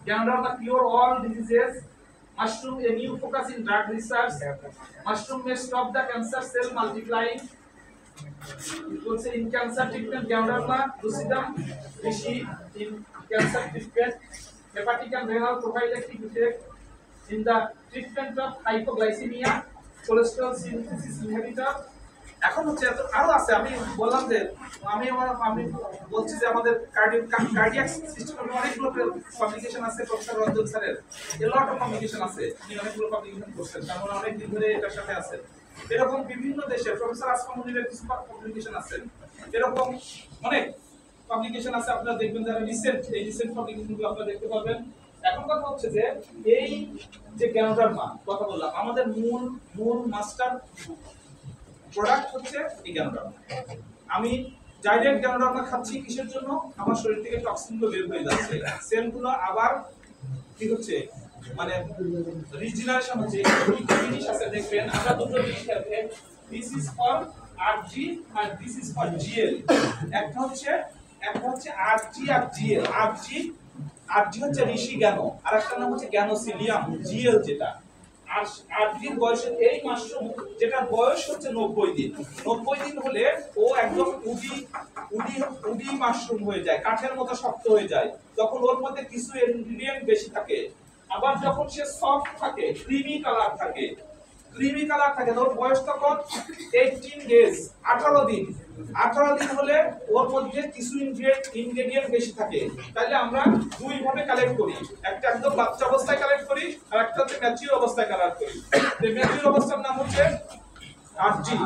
ganoderma cure all diseases, mushroom a new focus in drug research, mushroom may stop the cancer cell multiplying, বলছে in cancer treatment ganoderma lucidum বেশি in cancer treatment, hepatic and renal prophylactic effect in the treatment of hypoglycemia, cholesterol synthesis inhibitor. এখন হচ্ছে আরো আছে। আমি বললাম যে আমি বলছি যে আমাদের কার্ডিয়াক সিস্টেমের অনেকগুলো পাবলিকেশন আছে প্রফেসর রঞ্জন স্যারের, এ লট অফ পাবলিকেশন আছে, উনি অনেকগুলো পাবলিকেশন করছেন, তারপরে অনেক দিন ধরে এটার সাথে আছে। এরকম বিভিন্ন দেশের প্রফেসর আসফা মুনিরের কিছু পাবলিকেশন আছে, এরকম অনেক পাবলিকেশন আছে। আপনারা দেখবেন যারা রিসেন্ট পাবলিকেশনগুলো আপনারা দেখতে পাবেন। এখন কথা হচ্ছে যে এই যে গ্যানোডার্মা কথা বললাম, আমাদের মূল মাস্টার প্রোডাক্ট হচ্ছে এই গ্যানোডার্মা। আমি ডাইরেক্ট গ্যানোডার্মা খাচ্ছি কিসের জন্য? আমার শরীর থেকে টক্সিনগুলো বের হয়ে যাচ্ছে, সেলগুলো আবার কি হচ্ছে, মানে রিজেনারেশন হচ্ছে। দুটো জিনিস আছে দেখবেন, আমরা দুটো জিনিস আছে, দিস ইজ ফর আরজি আর দিস ইজ ফর জিএল। একটা হচ্ছে আরজি আর জিএল। আরজি আরজি হচ্ছে ঋষি জ্ঞান, আর একটা নাম হচ্ছে জ্ঞানোসিলিয়াম জিএল যেটা। আর আরজির বয়সের এই মাশরুম যেটা বয়স হচ্ছে 90 দিন। 90 দিন হলে ও একদম উডি উডি উডি মাশরুম হয়ে যায়, কাঠের মতো শক্ত হয়ে যায়। তখন ওর মধ্যে কিছু ইনগ্রেডিয়েন্ট বেশি থাকে। আবার যখন সে সফট থাকে, ক্রিমি কালার থাকে, ক্রিমি কালার থাকে, ওর বয়স তখন 18 ডেজ, 18 দিন। 18 দিন হলে ওর মধ্যে কিছু ইনগ্রেডিয়েন্ট বেশি থাকে। তাহলে আমরা দুই ভাবে কালেক্ট করি, একটা একদম বাচ্চা অবস্থায় কালেক্ট করি, আর একটা হচ্ছে ম্যাচিউর অবস্থায় কালেক্ট করি। এই ম্যাচিউর অবস্থার নাম হচ্ছে আরজি।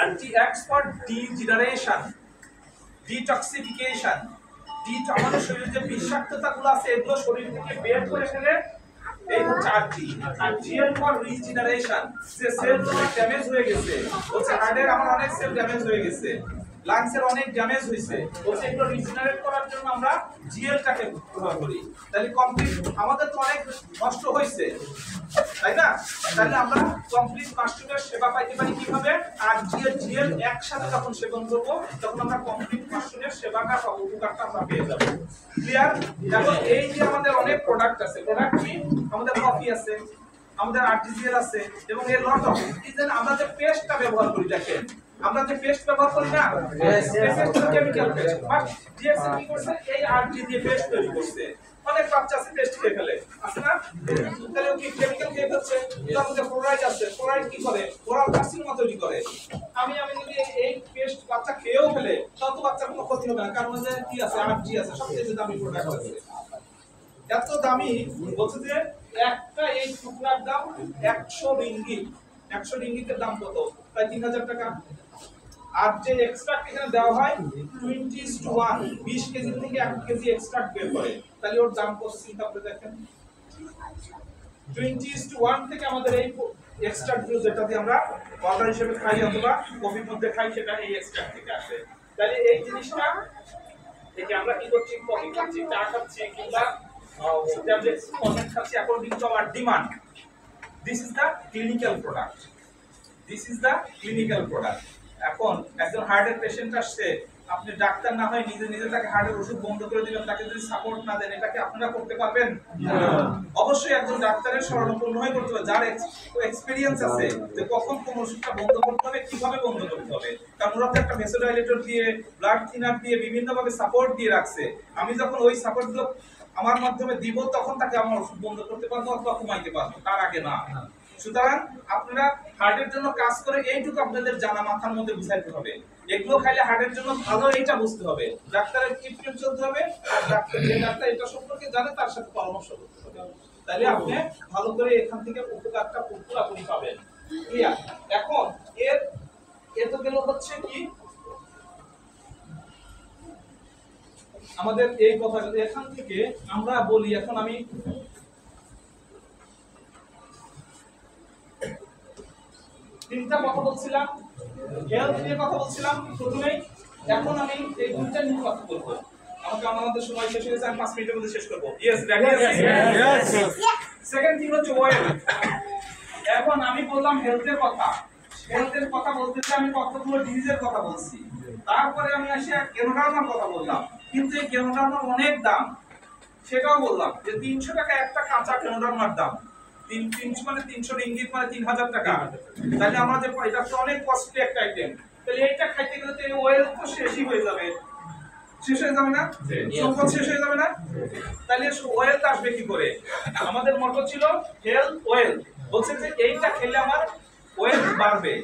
আরজি এক্সপার্ট ডিজেনারেশন, ডিটক্সিফিকেশন, আমাদের শরীরে যে বিষাক্ততাগুলো আছে এগুলো শরীর থেকে বের করে ফেলে, এই হচ্ছে আরজি। আর জিএল ফর রিজেনারেশন, যে সেলগুলো ড্যামেজ হয়ে গেছে, হচ্ছে হার্টের আমার অনেক সেল ড্যামেজ হয়ে গেছে, লাংসের অনেক ড্যামেজ হয়েছে, হচ্ছে এগুলো রিজেনারেট করার জন্য আমরা জিএলটাকে ব্যবহার করি। তাহলে কমপ্লিট আমাদের তো অনেক নষ্ট হয়েছে, তাই না? তাহলে আমরা কমপ্লিট মাশরুমের সেবা পাইতে পারি কিভাবে? আর জিএল একসাথে যখন সেবন করব তখন আমরা কমপ্লিট মাশরুমের সেবাটা পাবো, উপকারটা আমরা পেয়ে যাব। ক্লিয়ার? এখন এই যে আমাদের অনেক প্রোডাক্ট আছে, প্রোডাক্ট কি? আমাদের কফি আছে, আমাদের আরটিজিএল আছে, এবং এর লট অফ ইজেন আমরা যে পেস্টটা ব্যবহার করি, দেখেন আমরা যে পেস্ট ব্যবহার করি না, পেস্ট কেমিক্যাল পেস্ট, বাট ডিএক্সি কি করছে? এই আরটি দিয়ে পেস্ট তৈরি করছে। অনেক বাচ্চা আছে পেস্ট খেয়ে ফেলে, আছে না? তাহলে কি কেমিক্যাল খেয়ে ফেলছে? তার মধ্যে ফ্লোরাইড আছে, ফ্লোরাইড কি করে? ওরাল কার্সিনোমা তৈরি করে। আমি যদি এই পেস্ট বাচ্চা খেয়েও ফেলে তাও তো বাচ্চার কোনো ক্ষতি হবে না, কারণ মধ্যে কি আছে? আরজি আছে, সবচেয়ে দামি প্রোডাক্ট আছে। এত দামি বলছে যে একটা এই টুকরার দাম 100 রিঙ্গিত। 100 রিঙ্গিতের দাম কত? প্রায় 3000 টাকা। আর যে এক্সট্রাক্ট এখানে দেওয়া হয় 20:1, 20 কেজি থেকে 1 কেজি এক্সট্রাক্ট বের করে, তাহলে ওর দাম কত চিন্তা করে দেখেন। 20:1 থেকে আমাদের এই এক্সট্রাক্ট গুলো যেটা দিয়ে আমরা পাউডার হিসেবে খাই অথবা কফির মধ্যে খাই, সেটা এই এক্সট্রাক্ট থেকে আসে। তাহলে এই জিনিসটা এই যে আমরা কি করছি, কফি খাচ্ছি, চা খাচ্ছি, কিংবা ট্যাবলেটস ফরম্যাট খাচ্ছি according to our demand. This is the clinical product, this is the clinical product. এখন একজন হার্টের পেশেন্ট আসছে, আপনি ডাক্তার না হয় নিজে নিজে তাকে হার্টের ওষুধ বন্ধ করে দিবেন, তাকে যদি সাপোর্ট না দেন, এটা কি আপনারা করতে পারবেন? অবশ্যই একজন ডাক্তারের শরণাপন্ন হয়ে করতে হবে, যার এক্সপেরিয়েন্স আছে যে কখন কোন ওষুধটা বন্ধ করতে হবে, কিভাবে বন্ধ করতে হবে। কারণ ওরা তো একটা ভেসোডাইলেটর দিয়ে, ব্লাড থিনার দিয়ে, বিভিন্ন ভাবে সাপোর্ট দিয়ে রাখছে। আমি যখন ওই সাপোর্টগুলো আমার মাধ্যমে দিব, তখন তাকে আমার ওষুধ বন্ধ করতে পারবো অথবা কমাইতে পারবো, তার আগে না। সুতরাং আপনারা হার্টের জন্য কাজ করে এইটুকু আপনাদের জানা মাথার মধ্যে বুঝাইতে হবে। এগুলো খাইলে হার্টের জন্য ভালো, এইটা বুঝতে হবে। ডাক্তারের ট্রিটমেন্ট চলতে হবে, আর ডাক্তার যে ডাক্তার এটা সম্পর্কে জানে তার সাথে পরামর্শ করতে হবে। তাহলে আপনি ভালো করে এখান থেকে উপকারটা পুরোপুরি পাবেন। ক্লিয়ার? এখন এর তো গেল হচ্ছে কি আমাদের এই কথা। এখান থেকে আমরা বলি, এখন আমি তিনটা কথা বলছিলাম, হেলথ নিয়ে কথা বলছিলাম প্রথমেই। এখন আমি এই দুইটা নিয়ে কথা বলবো। আমাদের সময় শেষ হয়ে গেছে, আমি 5 মিনিটের মধ্যে শেষ করবো। ইয়েস, রেডি আছেন? সেকেন্ড থিং হচ্ছে ওয়েল। এখন আমি বললাম হেলথের কথা, হেলথের কথা বলতে আমি কতগুলো ডিজিজের কথা বলছি। তারপরে আমি আসি কেনোডার্মার কথা বললাম, কিন্তু এই কেনোডার্মার অনেক দাম, সেটাও বললাম যে 300 টাকা একটা কাঁচা কেনোডার্মার দাম। 300 মানে 300 রিঙ্গিত মানে 3000 টাকা। তাহলে আমরা যে এটা তো অনেক কস্টলি একটা আইটেম, তাহলে এইটা খাইতে গেলে তো এই ওয়েল তো শেষই হয়ে যাবে, শেষ হয়ে যাবে না? সম্পদ শেষ হয়ে যাবে না? তাহলে ওয়েল আসবে কি করে? আমাদের মতো ছিল হেলথ ওয়েল, বলছে যে এইটা খেলে আমার ওয়েল বাড়বে।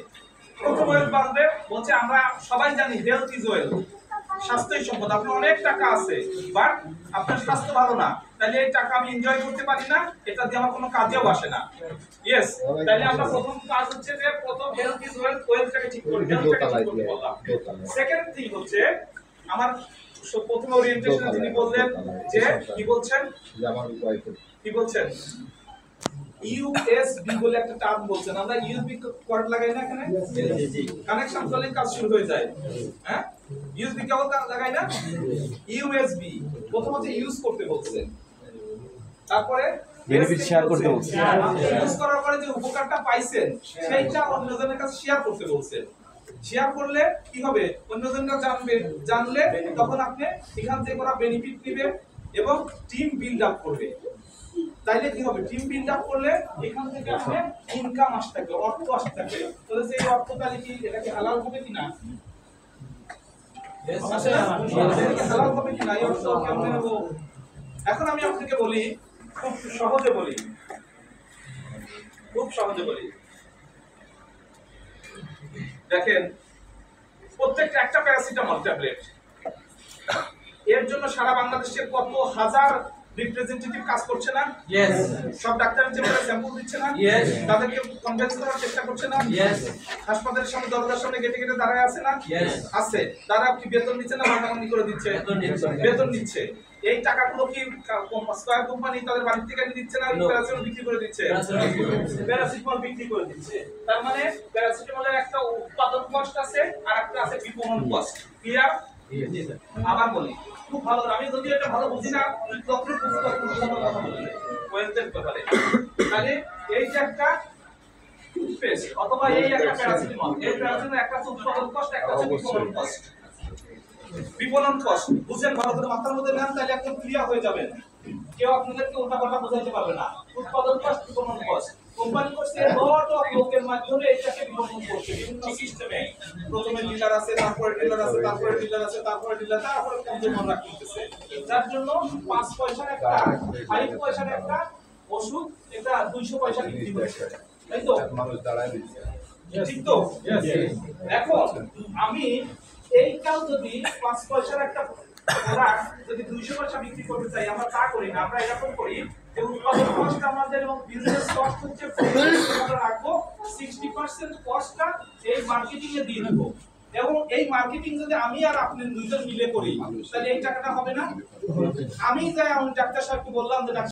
প্রথম ওয়েল বাড়বে বলছে, আমরা সবাই জানি হেলথ ইজ ওয়েল, স্বাস্থ্যই সম্পদ। আপনার অনেক টাকা আছে বাট আপনার স্বাস্থ্য ভালো না, তাহলে এই টাকা আমি এনজয় করতে পারি না, এটা দিয়ে আমার কোনো কাজেও আসে না। ইয়েস, তাহলে আমরা প্রথম কাজ হচ্ছে যে প্রথম হেলথ ইজ ওয়েলথ, ওয়েলথটাকে ঠিক করে হেলথটাকে ঠিক করতে বললাম। সেকেন্ড থিং হচ্ছে আমার প্রথম ওরিয়েন্টেশন যিনি বললেন যে কি বলছেন, যে আমার কি বলছেন ইউএসবি বলে একটা টার্ম বলছেন। আমরা ইউএসবি কর্ড লাগাই না এখানে, কানেকশন করলে কাজ শুরু হয়ে যায়। হ্যাঁ, ইউএসবি কেবল লাগাই না, ইউএসবি প্রথম হচ্ছে ইউজ করতে বলছেন, তারপরে বেনিফিট শেয়ার করতে বলছেন, ইউজ করার পরে যে উপকারটা পাইছেন সেইটা অন্যজনের কাছে শেয়ার করতে বলছেন। শেয়ার করলে কি হবে? অন্যজনরা জানবে, জানলে তখন আপনি এখান থেকে ওরা বেনিফিট নিবে, এবং টিম বিল্ড আপ করবে। তাইলে কি হবে? টিম বিল্ড আপ করলে এখান থেকে আসলে ইনকাম আসতে থাকবে, অর্থ আসতে থাকবে। তাহলে সেই অর্থ তাহলে কি এটা কি হালাল হবে কিনা? হালাল হবে কিনা? এই অর্থ কেমনে নেব? এখন আমি আপনাকে বলি, খুব সহজে বলি, দেখেন প্রত্যেকটা একটা প্যারাসিটামল ট্যাবলেট, এর জন্য সারা বাংলাদেশের কত হাজার রিপ্রেজেন্টেটিভ কাজ করছে না? Yes. সব ডাক্তারের চেম্বারে স্যাম্পল দিচ্ছে না? Yes. তাদেরকে কনভিন্স করার চেষ্টা করছে না? Yes. হাসপাতালের সামনে দরজার সামনে গেটে গেটে দাঁড়ায় আছে না? Yes. আছে। তারা কি বেতন নিচ্ছে না ভাগাভাগি করে দিচ্ছে? বেতন নিচ্ছে। এই টাকাগুলো কি স্কয়ার কোম্পানি তাদের বাড়ি থেকে এনে দিচ্ছে না? প্যারাসিটামল বিক্রি করে দিচ্ছে? প্যারাসিটামল বিক্রি করে দিচ্ছে। তার মানে প্যারাসিটামলের একটা উৎপাদন কস্ট আছে আর একটা আছে বিপণন কস্ট। ক্লিয়ার? আবার বলি, খুব ভালো, আমি যদি এটা ভালো বুঝি না তখন কথা বলি ওয়েলথের ব্যাপারে। তাহলে এই যে একটা টুথপেস্ট অথবা এই একটা প্যারাসিটামল, এই প্যারাসিটামল একটা হচ্ছে উৎপাদন কস্ট, একটা হচ্ছে বিপণন কস্ট। বিপণন কস্ট বুঝেন ভালো করে, মাথার মধ্যে নেন, তাহলে একদম ক্লিয়ার হয়ে যাবেন। কেউ আপনাদেরকে উল্টাপাল্টা বোঝাইতে পারবে না। উৎপাদন কস্ট, বিপণন কস্ট। কোম্পানি করছে লট অফ লোকের মাধ্যমে এটাকে বিপণন করছে বিভিন্ন সিস্টেমে। প্রথমে ডিলার আছে, তারপরে ডিলার আছে, তারপরে ডিলার আছে, তারপরে ডিলার, তারপরে কনজিউমার রাখতেছে। যার জন্য 5 পয়সার একটা 5 পয়সার একটা ওষুধ এটা 200 পয়সা বিক্রি করছে, তাই তো? ঠিক তো? এখন আমি এইটাও যদি 5 পয়সার একটা প্রোডাক্ট যদি 200 পয়সা বিক্রি করতে চাই, আমরা তা করি না। আমরা এরকম করি যে উৎপাদন কস্ট আমাদের এবং বিজনেস কস্ট হচ্ছে আমরা রাখবো, 60% কস্টটা এই মার্কেটিং এ দিয়ে দেব। এবং এই মার্কেটিং যদি আমি আর আপনি দুইজন মিলে করি তাহলে এই টাকাটা হবে না? আমি যাই আমি ডাক্তার সাহেবকে বললাম যে